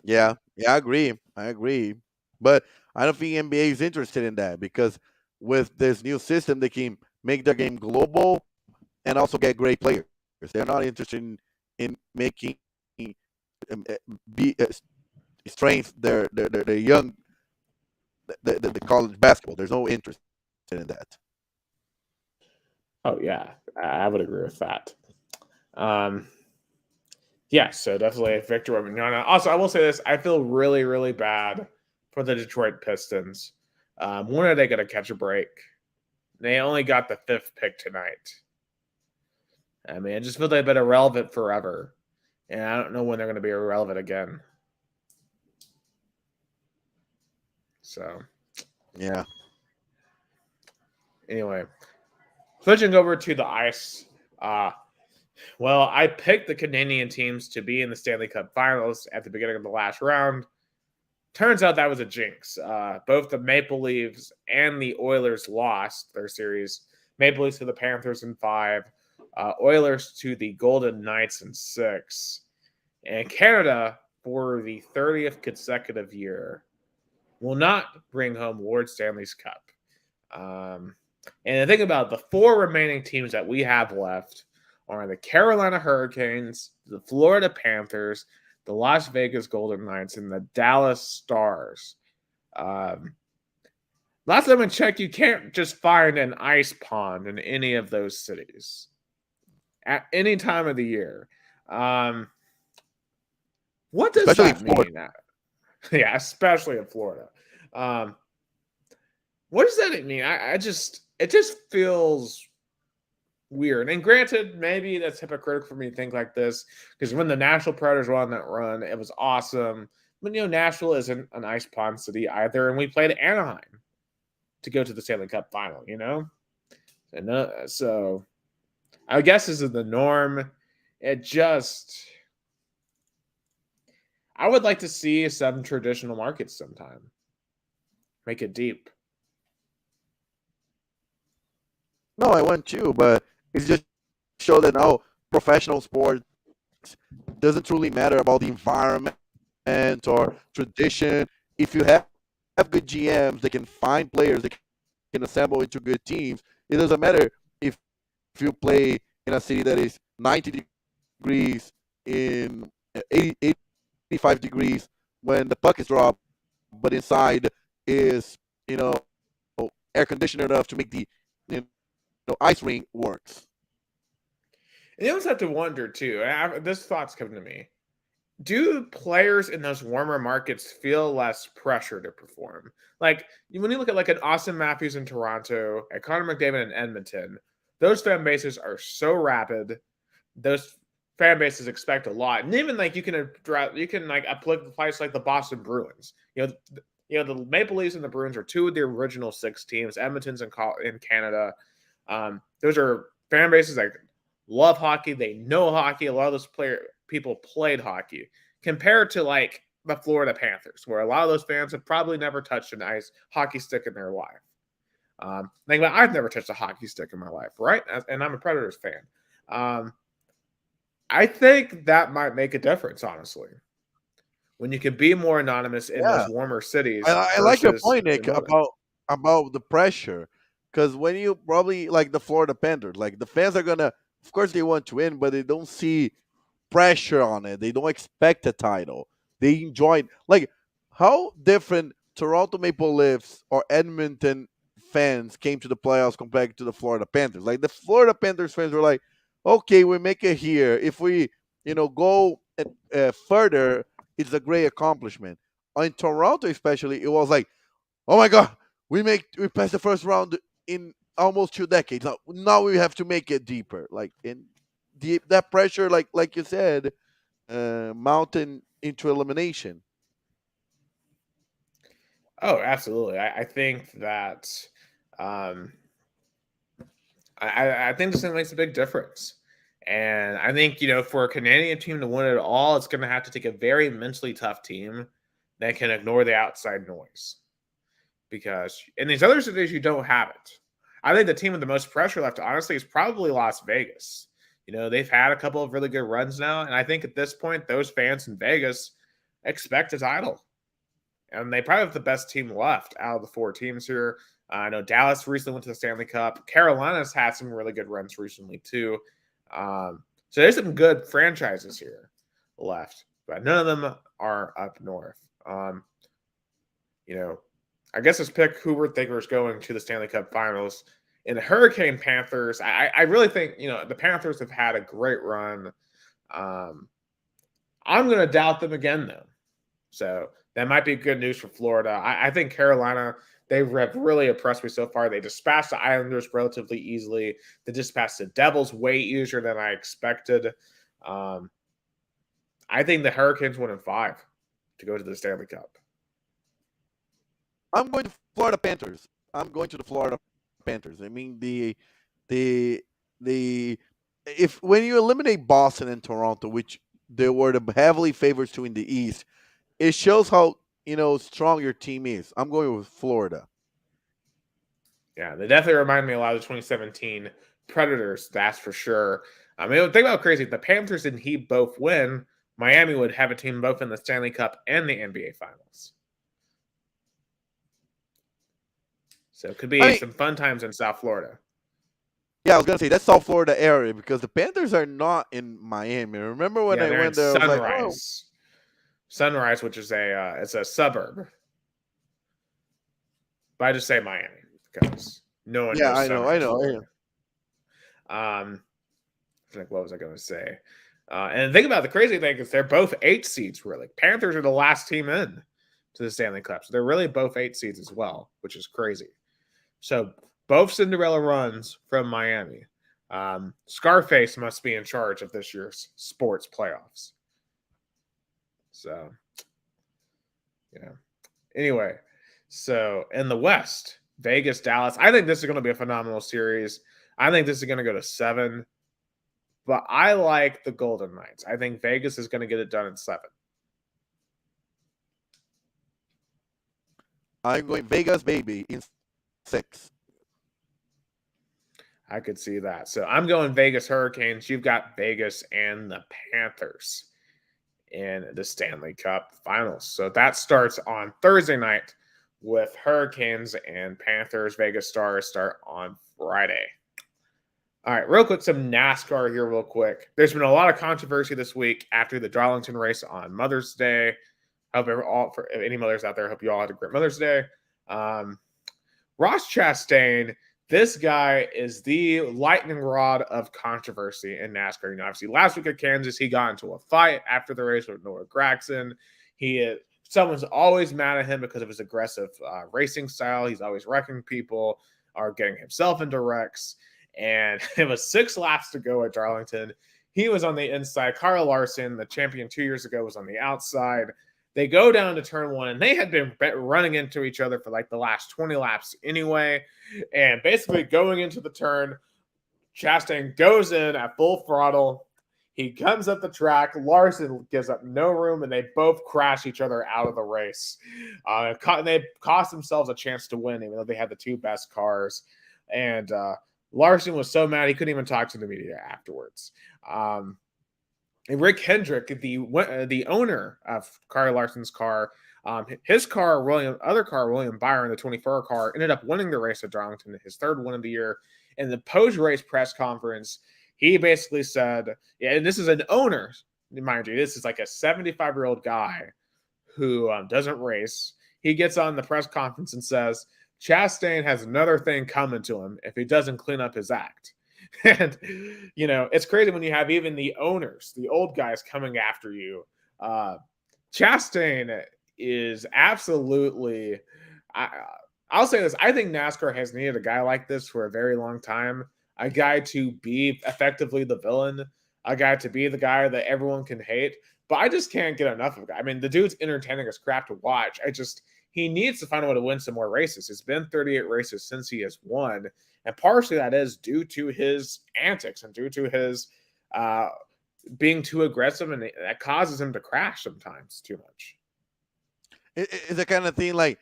Yeah, I agree. But I don't think NBA is interested in that, because with this new system, they can make their game global and also get great players. They're not interested in making um, uh, be strength their young the college basketball. There's no interest in that. Oh yeah, I would agree with that. Um, yeah, so definitely Victor Wembanyama. Also, I will say this: I feel really, really bad for the Detroit Pistons. When are they going to catch a break? They only got the 5th pick tonight. I mean, I just feel they've been irrelevant forever, and I don't know when they're going to be irrelevant again. So, Yeah. anyway, switching over to the ice. Well, I picked the Canadian teams to be in the Stanley Cup Finals at the beginning of the last round. Turns out that was a jinx. Both the Maple Leafs and the Oilers lost their series. Maple Leafs to the Panthers in 5, Oilers to the Golden Knights in 6. And Canada, for the 30th consecutive year, will not bring home Lord Stanley's Cup. And the thing about the 4 remaining teams that we have left are the Carolina Hurricanes, the Florida Panthers, the Las Vegas Golden Knights, and the Dallas Stars. Last time I checked, you can't just find an ice pond in any of those cities at any time of the year. What does Especially that mean? Yeah, especially in Florida. What does that mean? It just feels weird. And granted, maybe that's hypocritical for me to think like this, because when the Nashville Predators were on that run, it was awesome. But Nashville isn't an ice pond city either, and we played Anaheim to go to the Stanley Cup final. And so I guess this is the norm. I would like to see some traditional markets sometime. Make it deep. No, I want to, but it's just show that now professional sports doesn't truly matter about the environment or tradition. If you have good GMs, they can find players, they can assemble into good teams. It doesn't matter if you play in a city that is 90 degrees in 85 degrees when the puck is dropped, but inside is air conditioner enough to make the ice rink works. And you also have to wonder too. This thought's coming to me. Do players in those warmer markets feel less pressure to perform? Like when you look at like an Austin Matthews in Toronto, and Connor McDavid in Edmonton, those fan bases are so rapid. Those fan bases expect a lot, and even like you can like apply to like the Boston Bruins. The Maple Leafs and the Bruins are two of the original 6 teams. Edmonton's in Canada. Those are fan bases that love hockey. They know hockey. A lot of those people played hockey compared to like the Florida Panthers, where a lot of those fans have probably never touched an ice hockey stick in their life. I've never touched a hockey stick in my life, right? And I'm a Predators fan. I think that might make a difference, honestly, when you can be more anonymous in Yeah, those warmer cities I like your versus point, Nick, remote. about the pressure. Because when you probably like the Florida Panthers, like the fans are gonna, of course, they want to win, but they don't see pressure on it. They don't expect a title. They enjoy it. Like how different Toronto Maple Leafs or Edmonton fans came to the playoffs compared to the Florida Panthers. Like the Florida Panthers fans were like, okay, we make it here. If we, go further, it's a great accomplishment. In Toronto, especially, it was like, oh my god, we passed the first round in almost 2 decades. Now we have to make it deeper. Like in that pressure, like you said, mountain into elimination. Oh, absolutely. I think that um, I think this thing makes a big difference. And I think, for a Canadian team to win it all, it's going to have to take a very mentally tough team that can ignore the outside noise. Because in these other cities, you don't have it. I think the team with the most pressure left, honestly, is probably Las Vegas. They've had a couple of really good runs now. And I think at this point, those fans in Vegas expect a title. And they probably have the best team left out of the 4 teams here. I know Dallas recently went to the Stanley Cup. Carolina's had some really good runs recently, too. So there's some good franchises here left, but none of them are up north. I guess let's pick who we're thinking is going to the Stanley Cup Finals. In the Hurricane Panthers, I really think the Panthers have had a great run. I'm going to doubt them again, though. So that might be good news for Florida. I think Carolina, they have really impressed me so far. They dispatched the Islanders relatively easily. They dispatched the Devils way easier than I expected. I think the Hurricanes win in 5 to go to the Stanley Cup. I'm going to Florida Panthers. I'm going to the Florida Panthers. I mean the if when you eliminate Boston and Toronto, which they were the heavily favorites to in the East, it shows how strong your team is. I'm going with Florida. Yeah, they definitely remind me a lot of the 2017 Predators, that's for sure. I mean, think about crazy. If the Panthers and Heat both win, Miami would have a team both in the Stanley Cup and the NBA Finals. So it could be some fun times in South Florida. Yeah, I was gonna say that's South Florida area because the Panthers are not in Miami. Remember when I went there? Sunrise. I was like, oh. Sunrise, which is it's a suburb. But I just say Miami because no one knows. I know. What was I going to say? And think about the crazy thing is they're both 8 seeds, really. Panthers are the last team in to the Stanley Cup. So they're really both 8 seeds as well, which is crazy. So both Cinderella runs from Miami. Scarface must be in charge of this year's sports playoffs. So, Anyway, so in the West, Vegas, Dallas. I think this is going to be a phenomenal series. I think this is going to go to 7. But I like the Golden Knights. I think Vegas is going to get it done in 7. I'm going Vegas, baby, in 6. I could see that. So I'm going Vegas Hurricanes. You've got Vegas and the Panthers in the Stanley Cup Finals. So that starts on Thursday night with Hurricanes and Panthers. Vegas Stars start on Friday. All right, real quick, some NASCAR here real quick. There's been a lot of controversy this week after the Darlington race on Mother's Day. Hope for any mothers out there, hope you all had a great Mother's Day. Ross Chastain, this guy is the lightning rod of controversy in NASCAR. Obviously, last week at Kansas, he got into a fight after the race with Noah Gragson. Someone's always mad at him because of his aggressive racing style. He's always wrecking people or getting himself into wrecks. And it was 6 laps to go at Darlington. He was on the inside. Kyle Larson, the champion 2 years ago, was on the outside. They go down to turn one, and they had been running into each other for like the last 20 laps anyway. And basically going into the turn, Chastain goes in at full throttle. He comes up the track. Larson gives up no room, and they both crash each other out of the race. They cost themselves a chance to win, even though they had the two best cars. And Larson was so mad he couldn't even talk to the media afterwards. And Rick Hendrick, the owner of Kyle Larson's car, his car, William Byron, the 24 car, ended up winning the race at Darlington, his third win of the year. In the post-race press conference, he basically said, yeah, and this is an owner, mind you, this is like a 75-year-old guy who doesn't race. He gets on the press conference and says, Chastain has another thing coming to him if he doesn't clean up his act. And, it's crazy when you have even the owners, the old guys coming after you. Chastain is absolutely... I'll say this. I think NASCAR has needed a guy like this for a very long time. A guy to be effectively the villain. A guy to be the guy that everyone can hate. But I just can't get enough of it. I mean, the dude's entertaining as crap to watch. He needs to find a way to win some more races. It's been 38 races since he has won. And partially that is due to his antics and due to his being too aggressive. And that causes him to crash sometimes too much. It's the kind of thing like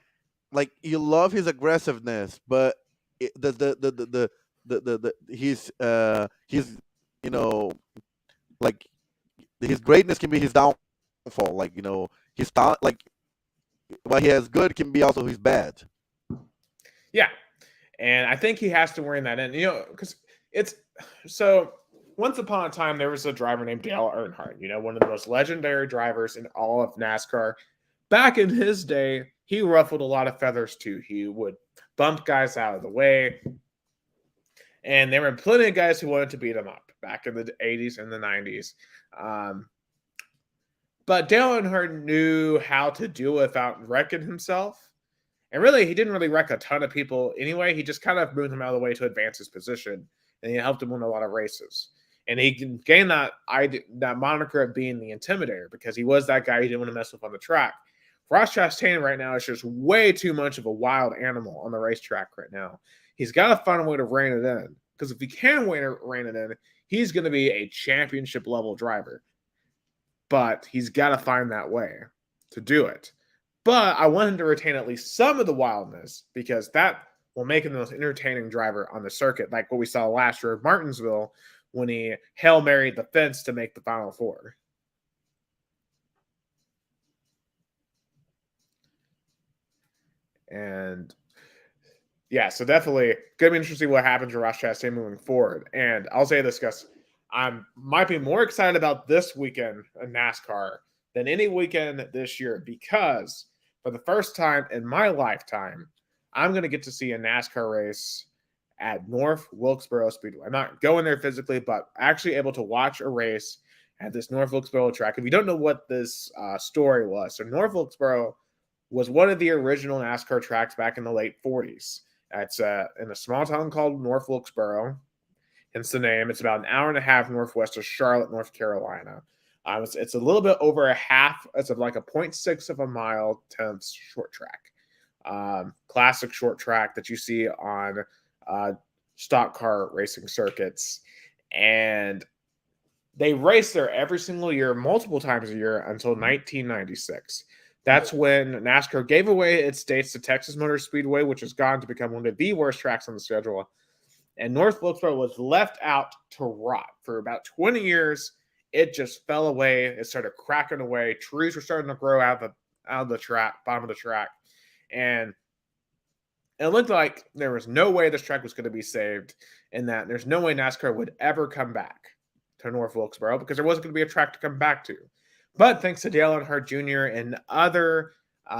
you love his aggressiveness, but he's like his greatness can be his downfall. Like his talent, like what he has good can be also his bad. Yeah, and I think he has to rein that in. Because it's so. Once upon a time, there was a driver named Dale Earnhardt. One of the most legendary drivers in all of NASCAR. Back in his day, he ruffled a lot of feathers too. He would bump guys out of the way. And there were plenty of guys who wanted to beat him up back in the 80s and the 90s. But Dale Earnhardt knew how to deal without wrecking himself. And really, he didn't really wreck a ton of people anyway. He just kind of moved them out of the way to advance his position. And he helped him win a lot of races. And he gained that moniker of being the intimidator because he was that guy he didn't want to mess with on the track. Ross Chastain right now is just way too much of a wild animal on the racetrack right now. He's got to find a way to rein it in. Because if he can rein it in, he's going to be a championship-level driver. But he's got to find that way to do it. But I want him to retain at least some of the wildness because that will make him the most entertaining driver on the circuit, like what we saw last year at Martinsville when he Hail Married the fence to make the Final Four. And yeah, so definitely going to be interesting what happens to Ross Chastain moving forward. And I'll say this, Gus, I might be more excited about this weekend in NASCAR than any weekend this year because for the first time in my lifetime, I'm going to get to see a NASCAR race at North Wilkesboro Speedway. I'm not going there physically, but actually able to watch a race at this North Wilkesboro track. If you don't know what this story was, so North Wilkesboro was one of the original NASCAR tracks back in the late 40s. It's in a small town called North Wilkesboro, hence the name. It's about an hour and a half northwest of Charlotte, North Carolina. It's a little bit over a half. It's like a 0.6 of a mile tenths short track. Classic short track that you see on stock car racing circuits. And they race there every single year, multiple times a year until 1996. That's when NASCAR gave away its dates to Texas Motor Speedway, which has gone to become one of the worst tracks on the schedule. And North Wilkesboro was left out to rot for about 20 years. It just fell away. It started cracking away. Trees were starting to grow out of the track, bottom of the track. And it looked like there was no way this track was going to be saved, and that there's no way NASCAR would ever come back to North Wilkesboro because there wasn't going to be a track to come back to. But thanks to Dale Earnhardt Jr. and other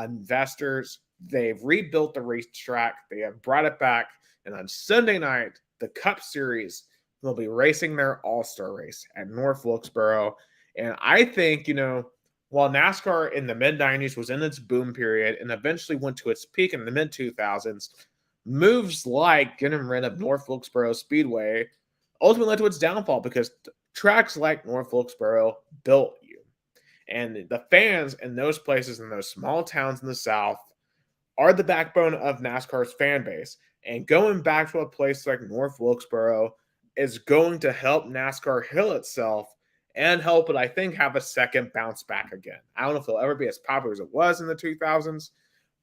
investors, they've rebuilt the racetrack. They have brought it back. And on Sunday night, the Cup Series will be racing their All-Star race at North Wilkesboro. And I think, while NASCAR in the mid-90s was in its boom period and eventually went to its peak in the mid-2000s, moves like getting rid of North Wilkesboro Speedway ultimately led to its downfall because tracks like North Wilkesboro built you. And the fans in those places, in those small towns in the South, are the backbone of NASCAR's fan base. And going back to a place like North Wilkesboro is going to help NASCAR heal itself and help it, I think, have a second bounce back again. I don't know if it'll ever be as popular as it was in the 2000s,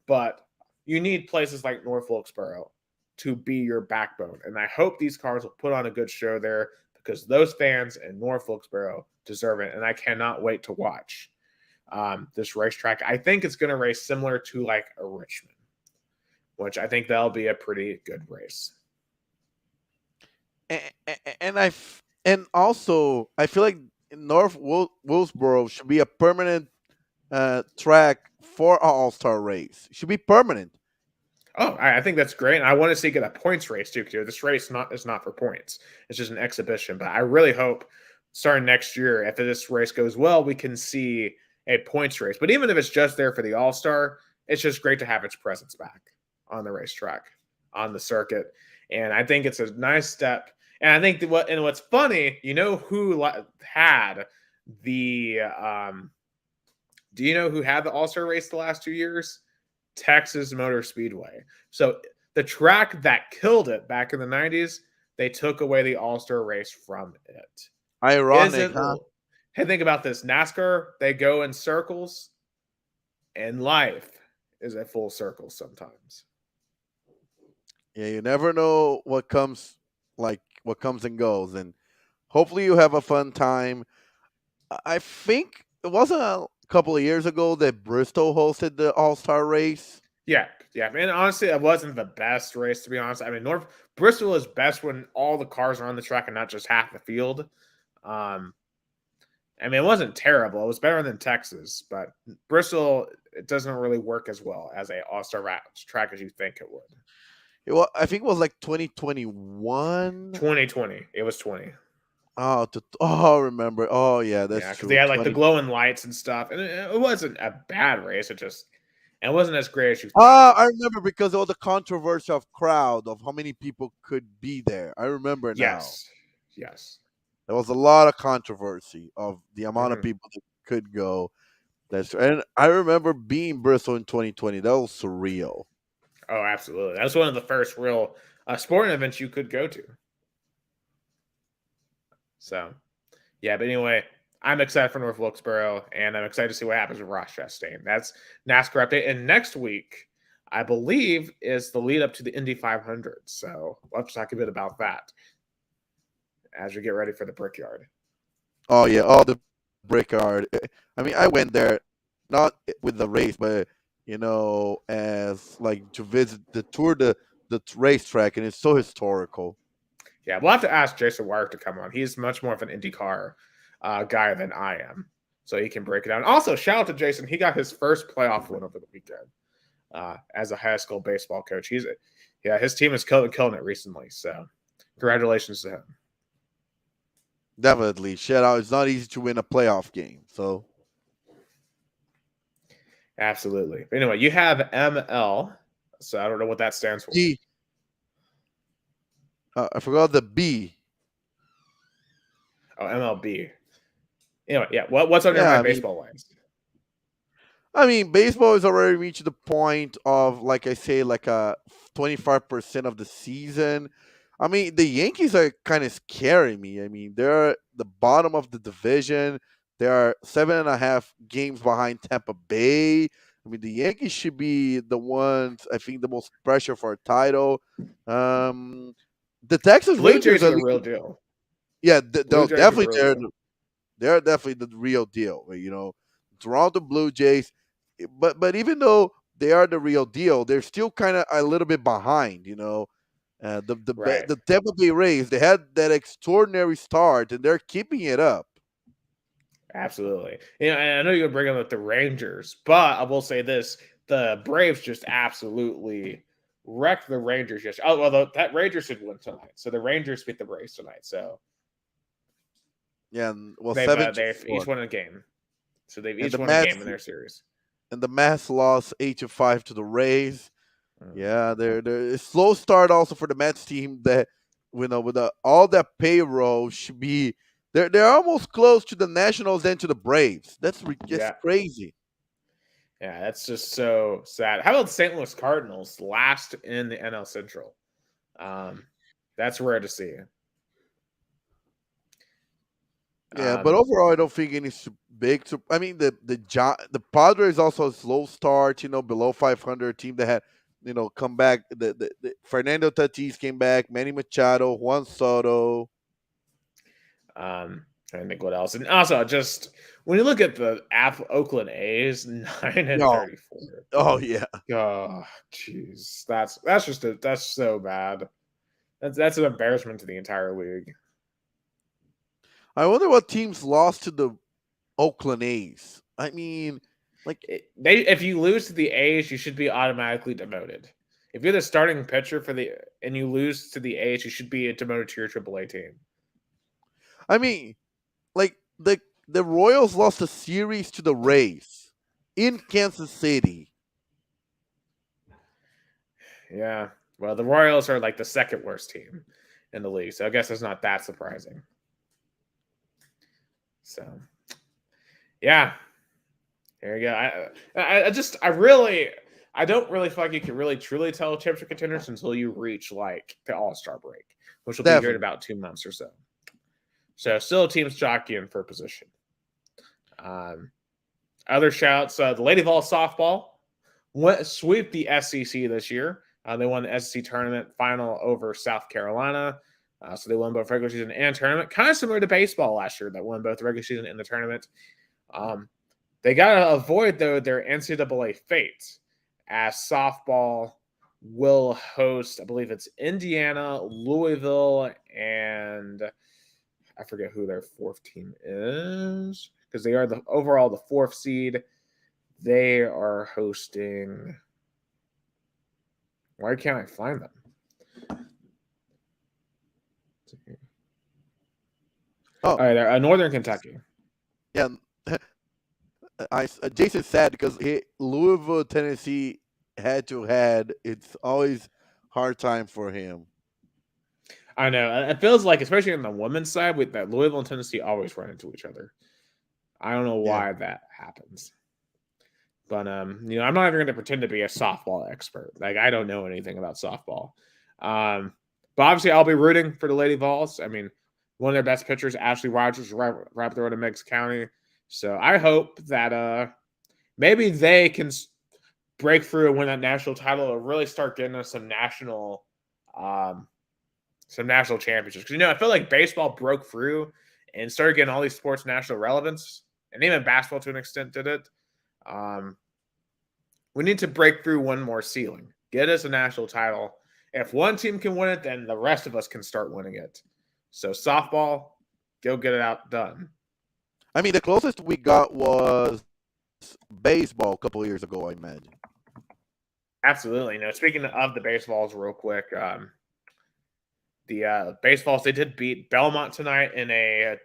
but you need places like North Wilkesboro to be your backbone. And I hope these cars will put on a good show there because those fans in North Wilkesboro deserve it. And I cannot wait to watch this racetrack. I think it's going to race similar to like a Richmond, which I think that'll be a pretty good race. And also I feel like North Wilkesboro should be a permanent track for an All-Star race. It should be permanent. Oh, I think that's great. And I want to see get a points race too, because this race is not for points. It's just an exhibition. But I really hope starting next year, if this race goes well, we can see a points race. But even if it's just there for the All-Star, it's just great to have its presence back on the racetrack, on the circuit. And I think it's a nice step. And I think what's funny, you know who had the do you know who had the All-Star race the last 2 years? Texas Motor Speedway. So the track that killed it back in the 90s, they took away the All-Star race from it. Ironic, huh? Hey, think about this. NASCAR, they go in circles, and life is a full circle sometimes. Yeah, you never know what comes and goes. And hopefully you have a fun time. I think it wasn't a couple of years ago that Bristol hosted the All-Star race. Yeah. Man, honestly, it wasn't the best race, to be honest. I mean, Bristol is best when all the cars are on the track and not just half the field. I mean, it wasn't terrible. It was better than Texas, but Bristol, it doesn't really work as well as a All-Star track as you think it would. I think it was like 2021. 2020. It was 20. I remember. Oh, yeah, that's true. Because they had like the glowing lights and stuff, and it wasn't a bad race. It wasn't as great as you thought. I remember because all the controversy of crowd of how many people could be there. I remember now. Yes. There was a lot of controversy of the amount of people that could go. And I remember being Bristol in 2020. That was surreal. Oh, absolutely. That was one of the first real sporting events you could go to. So, yeah, but anyway, I'm excited for North Wilkesboro, and I'm excited to see what happens with Ross Chastain. That's NASCAR update. And next week, I believe, is the lead up to the Indy 500. So we'll have to talk a bit about that as we get ready for the Brickyard. Oh, yeah. The Brickyard. I mean, I went there, not with the race, but, as like to visit the tour, the racetrack, and it's so historical. Yeah, we'll have to ask Jason Wire to come on. He's much more of an IndyCar guy than I am, so he can break it down. Also, shout out to Jason. He got his first playoff win over the weekend as a high school baseball coach. His team is killing it recently, so congratulations to him. Definitely. Shout out. It's not easy to win a playoff game, so. Absolutely. But anyway, you have ML, so I don't know what that stands for. I forgot the B. Oh, MLB. Anyway, yeah. What's on your mind baseball-wise? I mean, baseball has already reached the point of, like I say, like a 25% of the season. I mean, the Yankees are kind of scaring me. I mean, they're the bottom of the division. They are 7.5 games behind Tampa Bay. I mean, the Yankees should be the ones, I think, the most pressure for a title. The Texas Blue Rangers Jays are the real deal. Yeah, they're definitely they're definitely the real deal. Toronto Blue Jays, but even though they are the real deal, they're still kind of a little bit behind. The Tampa Bay Rays, they had that extraordinary start and they're keeping it up. Absolutely. And I know you're bringing up the Rangers, but I will say this: the Braves just absolutely wrecked the Rangers yesterday. Oh, well, that Rangers should win tonight. So the Rangers beat the Braves tonight. So yeah, well, they've each won a game. So they've each won a game in their series. And the Mets lost 8-5 to the Rays. Yeah, they're a slow start also for the Mets team. That with all that payroll should be They're almost close to the Nationals and to the Braves. That's just Yeah. crazy. Yeah, that's just so sad. How about the St. Louis Cardinals, last in the NL Central? That's rare to see. Yeah, but overall, I don't think any big. I mean, the Padres also a slow start. Below 500 team that had come back. The Fernando Tatis came back. Manny Machado, Juan Soto. Trying to think what else, and also just when you look at the Oakland A's, 9-34. Oh yeah. Oh, jeez, that's so bad. That's an embarrassment to the entire league. I wonder what teams lost to the Oakland A's. I mean, like If you lose to the A's, you should be automatically demoted. If you're the starting pitcher and you lose to the A's, you should be demoted to your AAA team. I mean, like the Royals lost a series to the Rays in Kansas City. Yeah. Well, the Royals are like the second worst team in the league, so I guess it's not that surprising. So, yeah. There you go. I don't really feel like you can really truly tell championship contenders until you reach like the All-Star break, which will be here in about 2 months or so. So still teams jockeying for position. Other shouts, the Lady Vols softball sweep the SEC this year. They won the SEC tournament final over South Carolina. So they won both regular season and tournament. Kind of similar to baseball last year that won both the regular season and the tournament. They got to avoid, though, their NCAA fate, as softball will host, I believe it's Indiana, Louisville, and I forget who their fourth team is, because they are overall the fourth seed. They are hosting. Why can't I find them? Oh, all right, they're Northern Kentucky. Yeah, Jason's sad because Louisville, Tennessee had. It's always hard time for him. I know. It feels like, especially on the women's side, with that Louisville and Tennessee always run into each other. I don't know why that happens. But I'm not even going to pretend to be a softball expert. Like, I don't know anything about softball. But obviously, I'll be rooting for the Lady Vols. I mean, one of their best pitchers, Ashley Rogers, right up the road in Meigs County. So I hope that maybe they can break through and win that national title, or really start getting us some national championships. Because I feel like baseball broke through and started getting all these sports national relevance, and even basketball to an extent did it. We need to break through one more ceiling. Get us a national title. If one team can win it, then the rest of us can start winning it. So softball, go get it done. I mean, the closest we got was baseball a couple of years ago, I imagine. Absolutely. Speaking of the baseballs real quick, the baseballs, they did beat Belmont tonight in a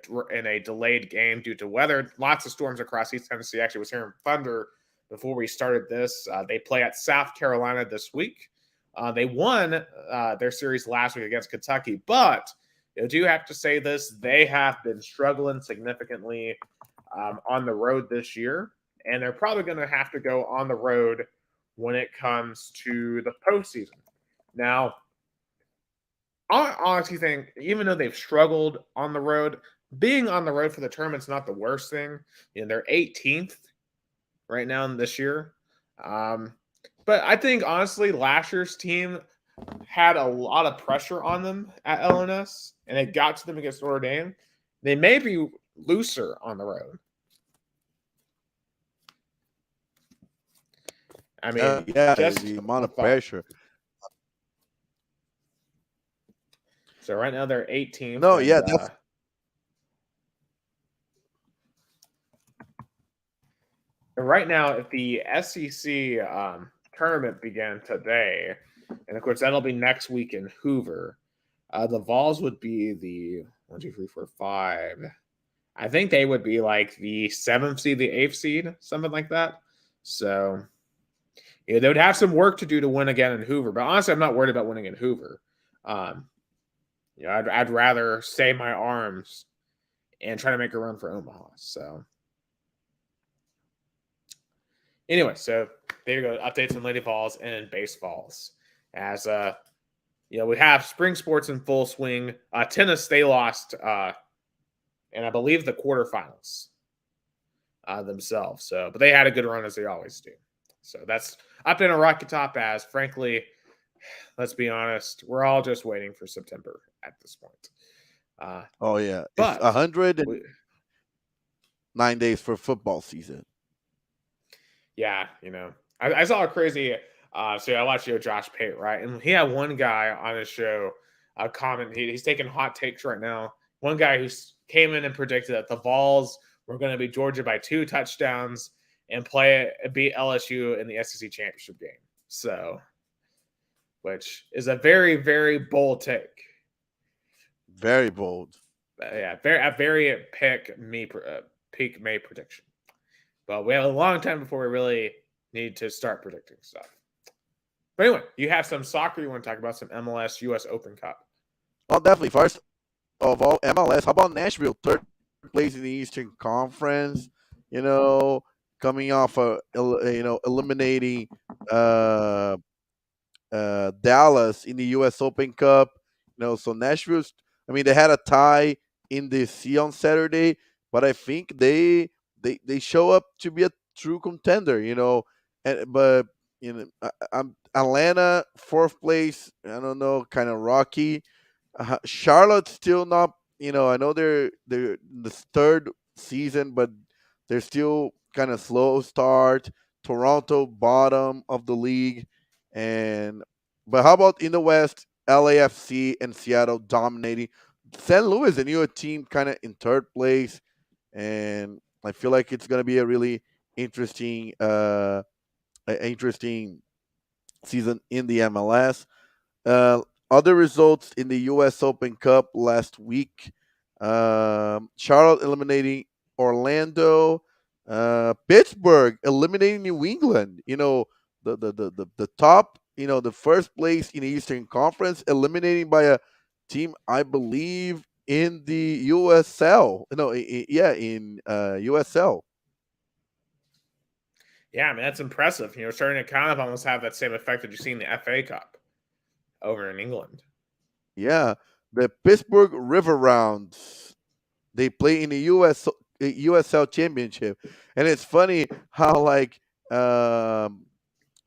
delayed game due to weather. Lots of storms across East Tennessee. Actually, was hearing thunder before we started this. They play at South Carolina this week. They won their series last week against Kentucky, but I do have to say this: they have been struggling significantly on the road this year, and they're probably going to have to go on the road when it comes to the postseason. Now, I honestly think, even though they've struggled on the road, being on the road for the tournament's not the worst thing. They're 18th right now in this year. But I think, honestly, last year's team had a lot of pressure on them at LNS, and it got to them against Notre Dame. They may be looser on the road. I mean, just the amount of pressure. So right now they're 18th. No, yeah, that's. Right now, if the SEC tournament began today, and of course that'll be next week in Hoover, the Vols would be the 1, 2, 3, 4, 5. I think they would be like the 7th seed, the 8th seed, something like that. So they would have some work to do to win again in Hoover. But honestly, I'm not worried about winning in Hoover. I'd rather save my arms and trying to make a run for Omaha. So anyway, so there you go. Updates on Lady Falls and baseballs. As we have spring sports in full swing. Tennis, they lost, and I believe the quarterfinals themselves. So, but they had a good run as they always do. So that's up in a rocket top. As frankly, let's be honest, we're all just waiting for September at this point. Oh yeah, it's But 109 days for football season. yeah, I saw a crazy. So I watched Josh Pate, right, and he had one guy on his show comment. He's taking hot takes right now. One guy who came in and predicted that the Vols were going to be Georgia by 2 touchdowns and beat LSU in the SEC championship game. So, which is a very, very bold take. Very bold. Yeah, very peak May prediction. But we have a long time before we really need to start predicting stuff. But anyway, you have some soccer you want to talk about, some MLS US Open Cup. Well, definitely. First of all, MLS. How about Nashville? Third place in the Eastern Conference. Coming off eliminating Dallas in the U.S. Open Cup. So Nashville's. I mean, they had a tie in the sea on Saturday, but I think they show up to be a true contender. But I'm Atlanta 4th place. I don't know, kind of rocky. Charlotte still not. I know they're in the 3rd season, but they're still kind of slow start. Toronto bottom of the league, but how about in the West? LAFC and Seattle dominating. St. Louis, a new team, kind of in 3rd place, and I feel like it's gonna be a really interesting, interesting season in the MLS. Uh, Other results in the U.S. Open Cup last week: Charlotte eliminating Orlando, Pittsburgh eliminating New England. The top, the 1st place in the Eastern Conference, eliminating by a team, I believe, in the USL. No, in USL. Yeah, I mean, that's impressive. Starting to kind of almost have that same effect that you see in the FA Cup over in England. Yeah, the Pittsburgh River Rounds. They play in the USL Championship, and it's funny how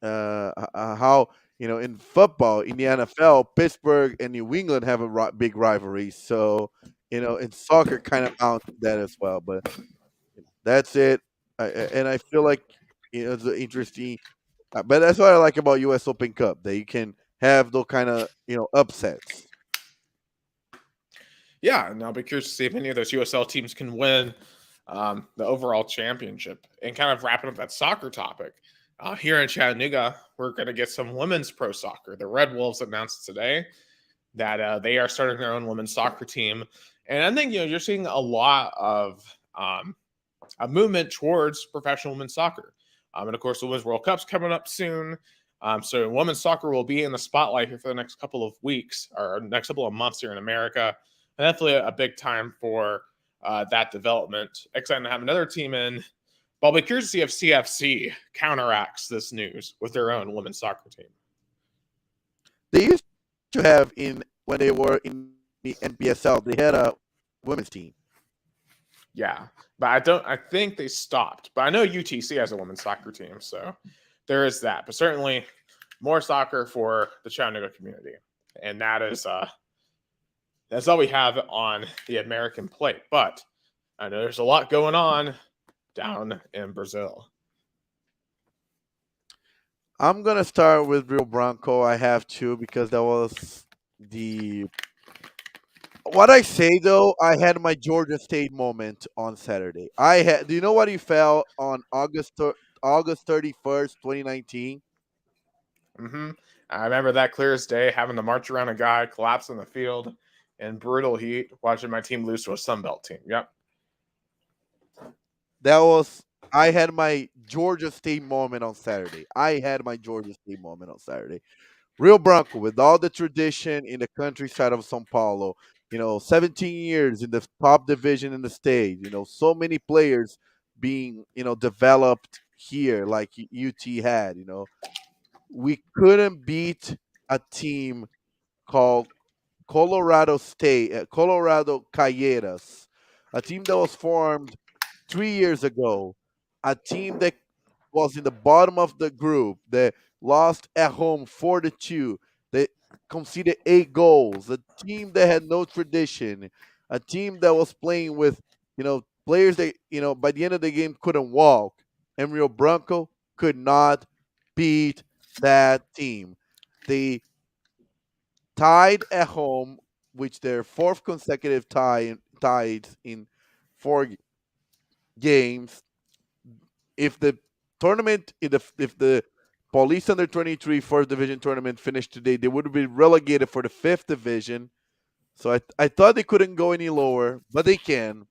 how in football in the NFL, Pittsburgh and New England have a big rivalry. So in soccer, kind of out that as well. But that's it, and I feel like it's an interesting. But that's what I like about U.S. Open Cup. That you can have those kind of upsets. Yeah, and I'll be curious to see if any of those USL teams can win the overall championship. And kind of wrapping up that soccer topic, here in Chattanooga, we're going to get some women's pro soccer. The Red Wolves announced today that they are starting their own women's soccer team. And I think, you're seeing a lot of a movement towards professional women's soccer. And of course, the Women's World Cup's coming up soon. So women's soccer will be in the spotlight here for the next couple of weeks or next couple of months here in America. And definitely a big time for that development. Excited to have another team in. But I'll be curious to see if CFC counteracts this news with their own women's soccer team. They used to have when they were in the NPSL, they had a women's team. Yeah, but I think they stopped. But I know UTC has a women's soccer team, so there is that. But certainly more soccer for the Chattanooga community. And that's all we have on the American plate. But I know there's a lot going on down in Brazil. I'm going to start with Rio Branco. I have to, because that was what I say, though. I had my Georgia State moment on Saturday. Do you know what he felt on August 31st, 2019? I remember that clear as day, having to march around a guy, collapse in the field in brutal heat, watching my team lose to a Sunbelt team. Yep. I had my Georgia State moment on Saturday. Rio Branco, with all the tradition in the countryside of São Paulo, 17 years in the top division in the state. So many players being developed here, like UT had. We couldn't beat a team called Colorado State, Colorado Calleras, a team that was formed 3 years ago, a team that was in the bottom of the group, that lost at home 4-2, that conceded 8 goals, a team that had no tradition, a team that was playing with players that by the end of the game couldn't walk, and Rio Branco could not beat that team. They tied at home, which their fourth consecutive ties in 4 games. If the tournament, if the Paulista Under 23 First Division tournament finished today, they would have been relegated for the fifth division. So I thought they couldn't go any lower, but they can.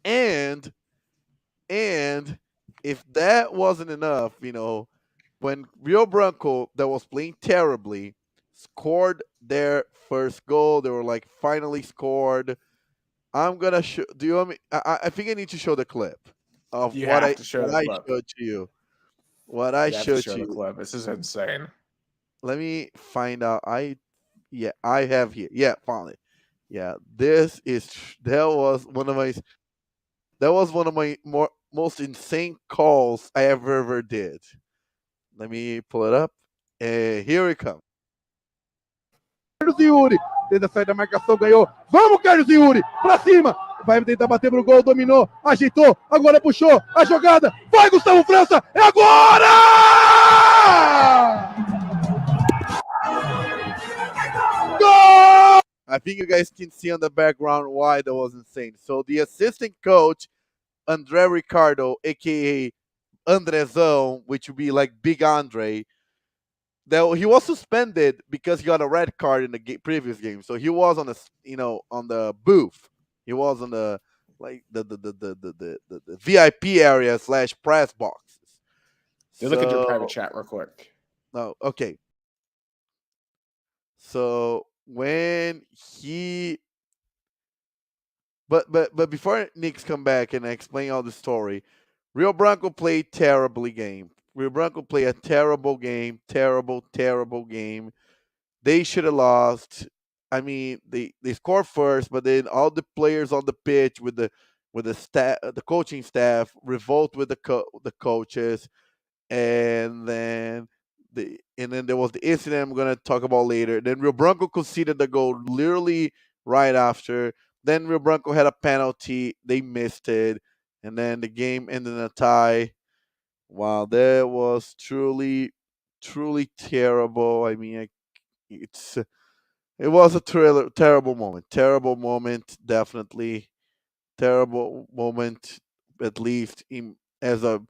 And and if that wasn't enough, when Rio Branco, that was playing terribly, scored their first goal, they were like finally scored. I'm gonna show. Do you want me? I think I need to show the clip of You what have I to show what the I clip. showed to you. What I You have to showed show to the you. clip. This is insane. Let me find out. I have here. Yeah, found it. Yeah, this is that was one of my most insane calls I ever did. Let me pull it up. Here it comes. Carlos Yuri, tenta sair da marcação, ganhou. Vamos, Carlos Yuri, pra cima. Vai tentar bater pro gol, dominou, ajeitou, agora puxou a jogada. Vai, Gustavo França, é agora! Gol! I think you guys can see on the background why that was insane. So the assistant coach, Andre Ricardo, aka Andrezão, which would be like Big Andre, that he was suspended because he got a red card in the previous game. So he was on the on the booth. He was on the like the VIP area / press boxes. You look at your private chat real quick. No, okay. So when he but before Nick's come back and explain all the story, Rio Branco played terribly game. Rio Branco played a terrible game, terrible game. They should have lost. I mean, they scored first, but then all the players on the pitch with the staff, the coaching staff, revolt with the coaches, and then there was the incident I'm gonna talk about later. Then Rio Branco conceded the goal literally right after. Then Rio Branco had a penalty, they missed it, and then the game ended in a tie. Wow, that was truly terrible. I mean, it was a terrible moment. Terrible moment, definitely. Terrible moment, at least as a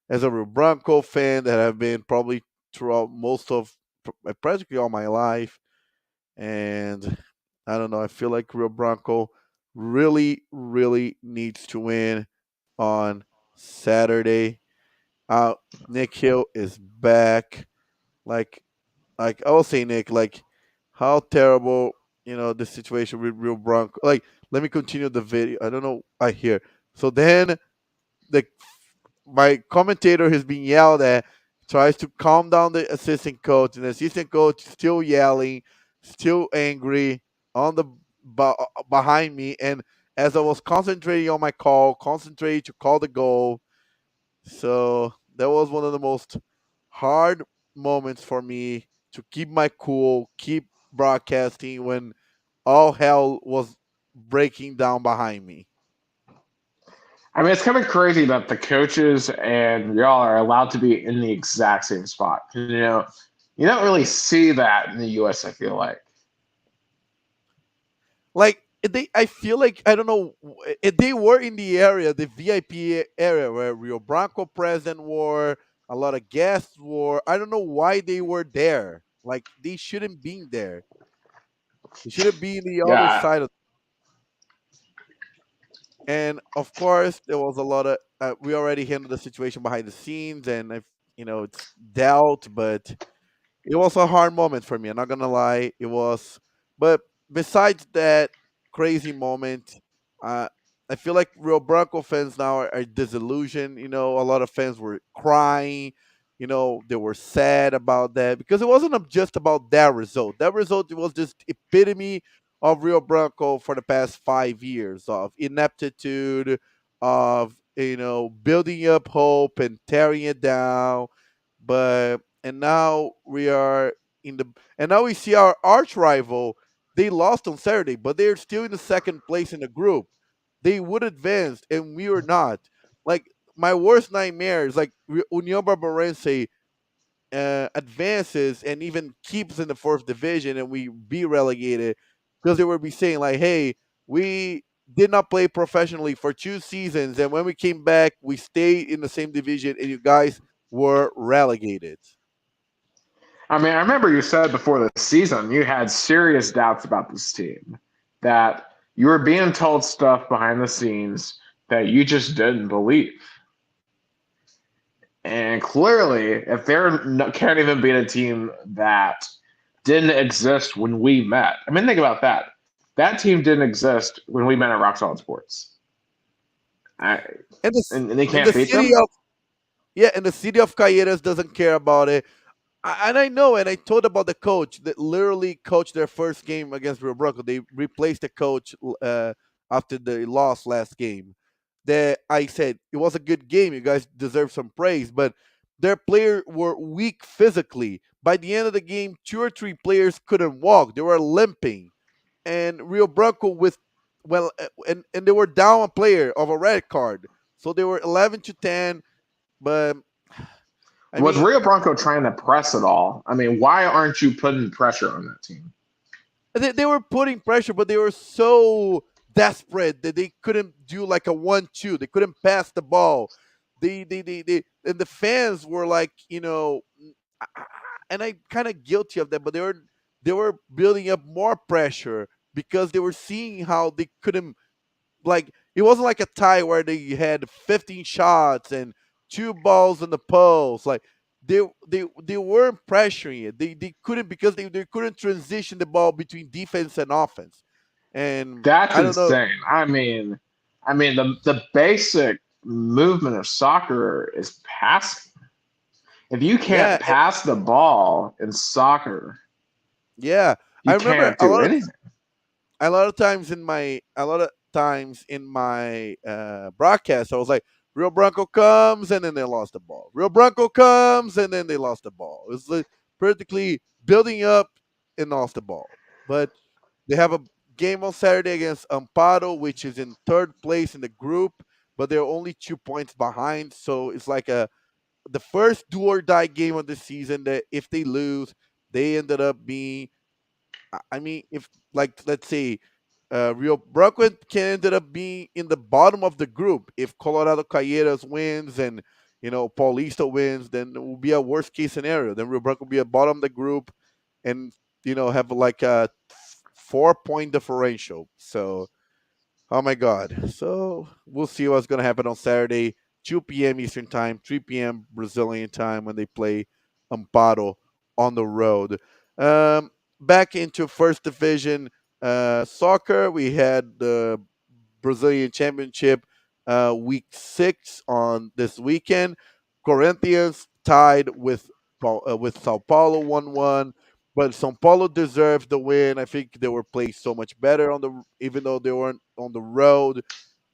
Rio Branco fan that I've been probably throughout practically all my life. And I don't know, I feel like Rio Branco really needs to win on Saturday. Uh, Nick Hill is back. Like I will say, Nick, like how terrible, the situation with Rio Branco. Like, let me continue the video. I don't know. I hear. So then the my commentator has been yelled at, tries to calm down the assistant coach, and the assistant coach still yelling, still angry on the behind me. And as I was concentrating on my call, concentrating to call the goal, so that was one of the most hard moments for me to keep my cool, keep broadcasting when all hell was breaking down behind me. I mean, it's kind of crazy that the coaches and y'all are allowed to be in the exact same spot. You don't really see that in the U.S. I feel like. Like I feel like I don't know. They were in the area, the VIP area where Rio Branco president were, a lot of guests were. I don't know why they were there. Like they shouldn't be there. They shouldn't be in the other Yeah, side of. And of course, there was a lot of. We already handled the situation behind the scenes, and it's dealt, but it was a hard moment for me. I'm not gonna lie, it was. But besides that, crazy moment. Uh, I feel like Rio Branco fans now are disillusioned. A lot of fans were crying. They were sad about that because it wasn't just about that result. That result was just epitome of Rio Branco for the past 5 years of ineptitude, of building up hope and tearing it down. But and now we are in the and now we see our arch rival. They lost on Saturday, but they're still in the second place in the group. They would advance, and we are not. Like my worst nightmare is like União Barbarense advances and even keeps in the fourth division, and we be relegated because they would be saying like, "Hey, we did not play professionally for 2 seasons, and when we came back, we stayed in the same division, and you guys were relegated." I mean, I remember you said before the season you had serious doubts about this team, that you were being told stuff behind the scenes that you just didn't believe. And clearly, if can't even beat a team that didn't exist when we met. I mean, think about that. That team didn't exist when we met at Rock Solid Sports. And and they and can't the beat city them? of and the city of Caeiras doesn't care about it. And I know, and I told about the coach that literally coached their first game against Rio Branco. They replaced the coach after the loss last game. That I said it was a good game. You guys deserve some praise, but their players were weak physically. By the end of the game, 2 or 3 players couldn't walk. They were limping, and Rio Branco and they were down a player of a red card, so they were 11-10. But I Was mean, Rio Bronco trying to press it all? I mean, why aren't you putting pressure on that team? they were putting pressure, but they were so desperate that they couldn't do like a 1-2. They couldn't pass the ball. And the fans were like, and I kind of guilty of that, but they were building up more pressure because they were seeing how they couldn't, like, it wasn't like a tie where they had 15 shots and 2 balls in the post. Like they weren't pressuring it. They couldn't because they couldn't transition the ball between defense and offense. And That's I don't know. insane. I mean the basic movement of soccer is passing. If you Yeah, can't pass the ball in soccer, yeah. I you remember can't do anything. a lot of times in my broadcast, I was like, Rio Branco comes and then they lost the ball. Rio Branco comes and then they lost the ball. It was like practically building up and lost the ball. But they have a game on Saturday against Amparo, which is in third place in the group, but they're only 2 points behind. So it's like the first do or die game of the season that if they lose, they ended up being. I mean, if like let's say Rio Branco can ended up being in the bottom of the group if Colorado Caeiras wins and Paulista wins, then it will be a worst case scenario. Then Rio Branco will be at bottom of the group and have like a 4 point differential. So oh my God. So we'll see what's gonna happen on Saturday, 2 p.m. Eastern time, 3 p.m. Brazilian time when they play Amparo on the road. Um, Back into first division soccer, we had the Brazilian Championship week 6 on this weekend. Corinthians tied with Sao Paulo 1-1, but Sao Paulo deserved the win. I think they were playing so much better even though they weren't on the road,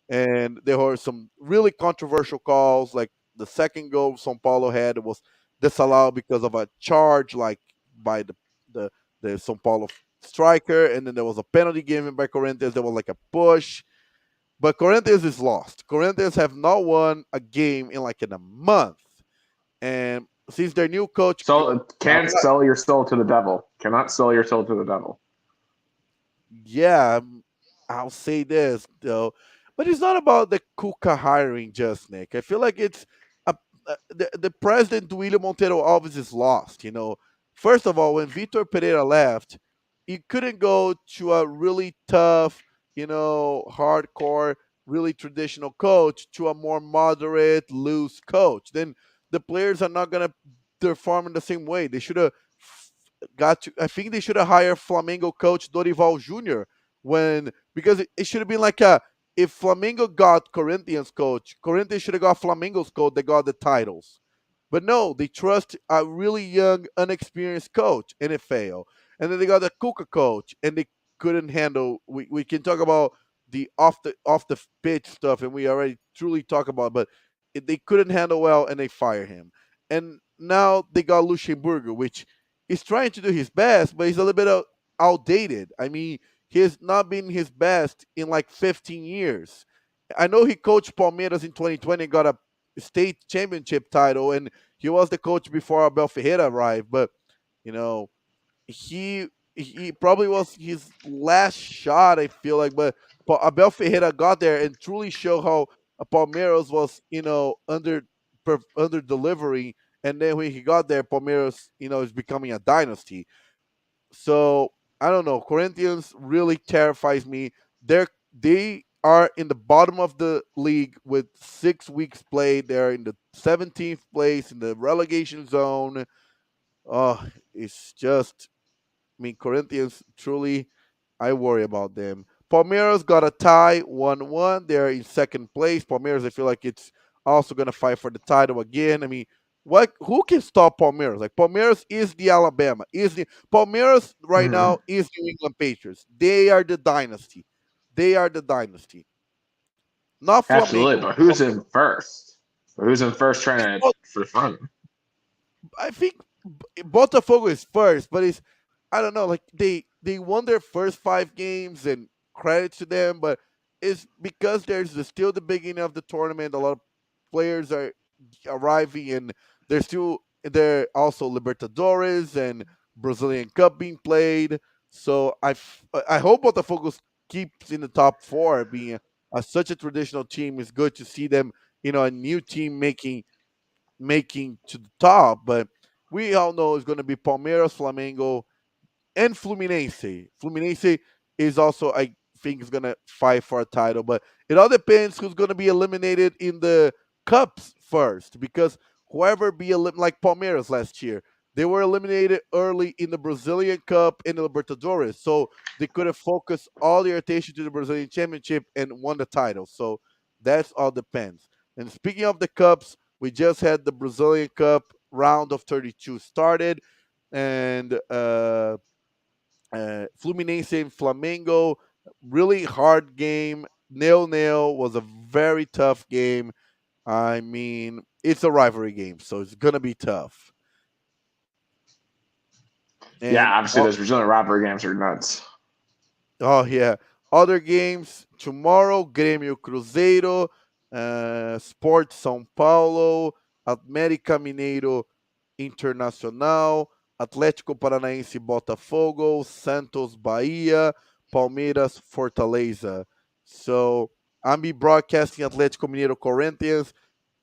and there were some really controversial calls. Like the second goal Sao Paulo had was disallowed because of a charge, like by the the Sao Paulo striker, and then there was a penalty given by Corinthians. There was like a push, but Corinthians is lost. Corinthians have not won a game in a month, and since their new coach, So can't sell your soul to the devil. Cannot sell your soul to the devil. yeah, I'll say this though, but it's not about the Kuka hiring, just Nick. I feel like it's the president William Monteiro Alves is lost. First of all, when Vitor Pereira left, he couldn't go to a really tough, hardcore, really traditional coach to a more moderate, loose coach. Then the players are not gonna perform in the same way. They should have got to. I think they should have hired Flamengo coach Dorival Jr. when because it should have been like if Flamengo got Corinthians coach, Corinthians should have got Flamengo's coach that got the titles. But no, they trust a really young, unexperienced coach, and it failed. And then they got the Kuka coach, and they couldn't handle. We can talk about the off the pitch stuff, and we already truly talk about, but they couldn't handle well, and they fired him. And now they got Luxemburgo, which is trying to do his best, but he's a little bit outdated. I mean, he has not been his best in like 15 years. I know he coached Palmeiras in 2020 and got a state championship title, and he was the coach before Abel Ferreira arrived. But you know, he probably was his last shot. I feel like, but Abel Ferreira got there and truly showed how Palmeiras was, under delivering. And then when he got there, Palmeiras, is becoming a dynasty. So I don't know. Corinthians really terrifies me. They are in the bottom of the league with 6 weeks played. They're in the 17th place in the relegation zone. Oh, it's just, I mean, Corinthians truly, I worry about them. Palmeiras got a tie, 1-1. They're in second place. Palmeiras, I feel like it's also going to fight for the title again. I mean, who can stop Palmeiras? Like, Palmeiras is the Alabama. Palmeiras right now is New England Patriots. They are the dynasty. They are the dynasty. Not Flamengo. Absolutely, but who's in first? Who's in first trying to for fun? I think Botafogo is first, but I don't know. Like they won their first 5 games, and credit to them. But it's because there's still the beginning of the tournament. A lot of players are arriving, and they're also Libertadores and Brazilian Cup being played. So I hope Botafogo keeps in the top 4. Being such a traditional team, is good to see them. A new team making to the top. But we all know it's going to be Palmeiras, Flamengo, and Fluminense. Fluminense is also, I think, is going to fight for a title. But it all depends who's going to be eliminated in the cups first. Because whoever like Palmeiras last year, they were eliminated early in the Brazilian Cup and the Libertadores. So they could have focused all their attention to the Brazilian Championship and won the title. So that's all depends. And speaking of the cups, we just had the Brazilian Cup round of 32 started. And Fluminense and Flamengo, really hard game. 0-0 was a very tough game. I mean, it's a rivalry game, so it's gonna be tough. And yeah, obviously those Brazilian rivalry games are nuts. Oh yeah, other games tomorrow: Grêmio Cruzeiro, Sport São Paulo, América Mineiro Internacional, Atlético Paranaense Botafogo, Santos Bahia, Palmeiras Fortaleza. So I'm be broadcasting Atlético Mineiro Corinthians.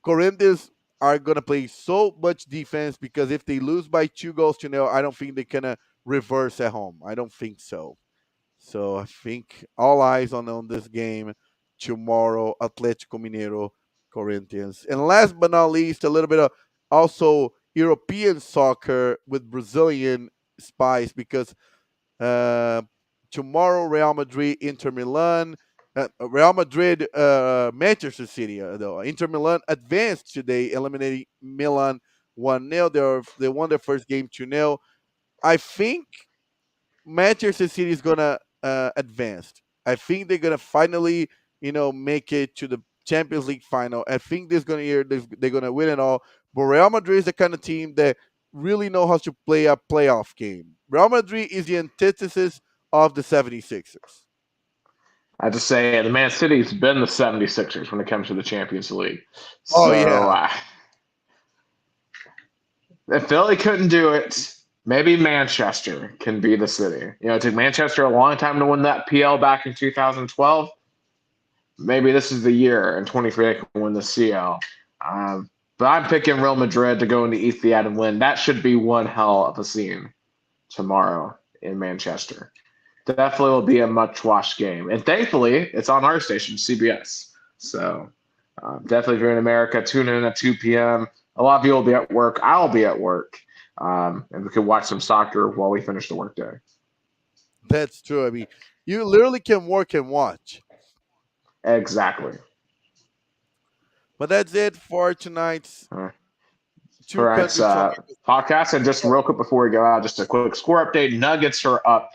Corinthians are going to play so much defense because if they lose by 2-0, I don't think they can reverse at home. I don't think so. So I think all eyes on this game tomorrow, Atlético Mineiro Corinthians. And last but not least, a little bit of also European soccer with Brazilian spice because tomorrow Real Madrid, Inter Milan, Real Madrid, Manchester City, though. Inter Milan advanced today, eliminating Milan 1-0. They won their first game 2-0. I think Manchester City is going to advance. I think they're going to finally, make it to the Champions League final. I think they're going to win it all. But Real Madrid is the kind of team that really know how to play a playoff game. Real Madrid is the antithesis of the 76ers. I just say the Man City's been the 76ers when it comes to the Champions League. Oh, yeah. If Philly couldn't do it, maybe Manchester can be the city. It took Manchester a long time to win that PL back in 2012. Maybe this is the year in 23 they can win the CL. But I'm picking Real Madrid to go into Etihad and win. That should be one hell of a scene tomorrow in Manchester. Definitely will be a much-watched game. And thankfully, it's on our station, CBS. So definitely if you're in America, tune in at 2 p.m. A lot of you will be at work. I'll be at work. And we can watch some soccer while we finish the workday. That's true. I mean, You literally can work and watch. Exactly. But that's it for tonight's All Two right, Countries, Two Americas. podcast. And just real quick before we go out, just a quick score update. Nuggets are up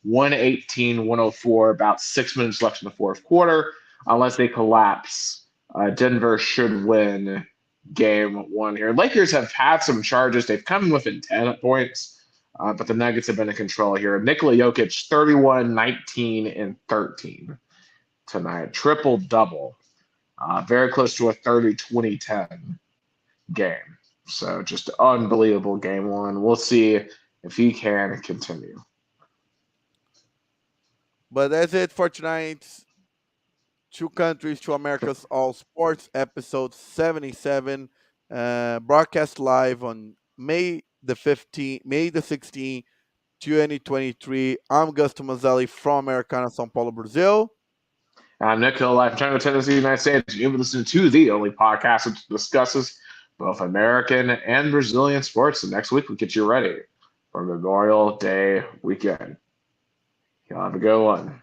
118-104, about 6 minutes left in the fourth quarter. Unless they collapse, Denver should win game one here. Lakers have had some charges. They've come in within 10 points, but the Nuggets have been in control here. Nikola Jokic, 31, 19, and 13 tonight. Triple-double. Very close to a 30-20-10 game. So just unbelievable game one. We'll see if he can continue. But that's it for tonight's Two Countries, Two Americas All Sports episode 77. Broadcast live on May the 16th, 2023. I'm Gustavo Tomazeli from Americana, São Paulo, Brazil. I'm Nick Hill, live from Chattanooga, Tennessee, United States. You've been listening to the only podcast that discusses both American and Brazilian sports. And next week, we'll get you ready for Memorial Day weekend. You'll have a good one.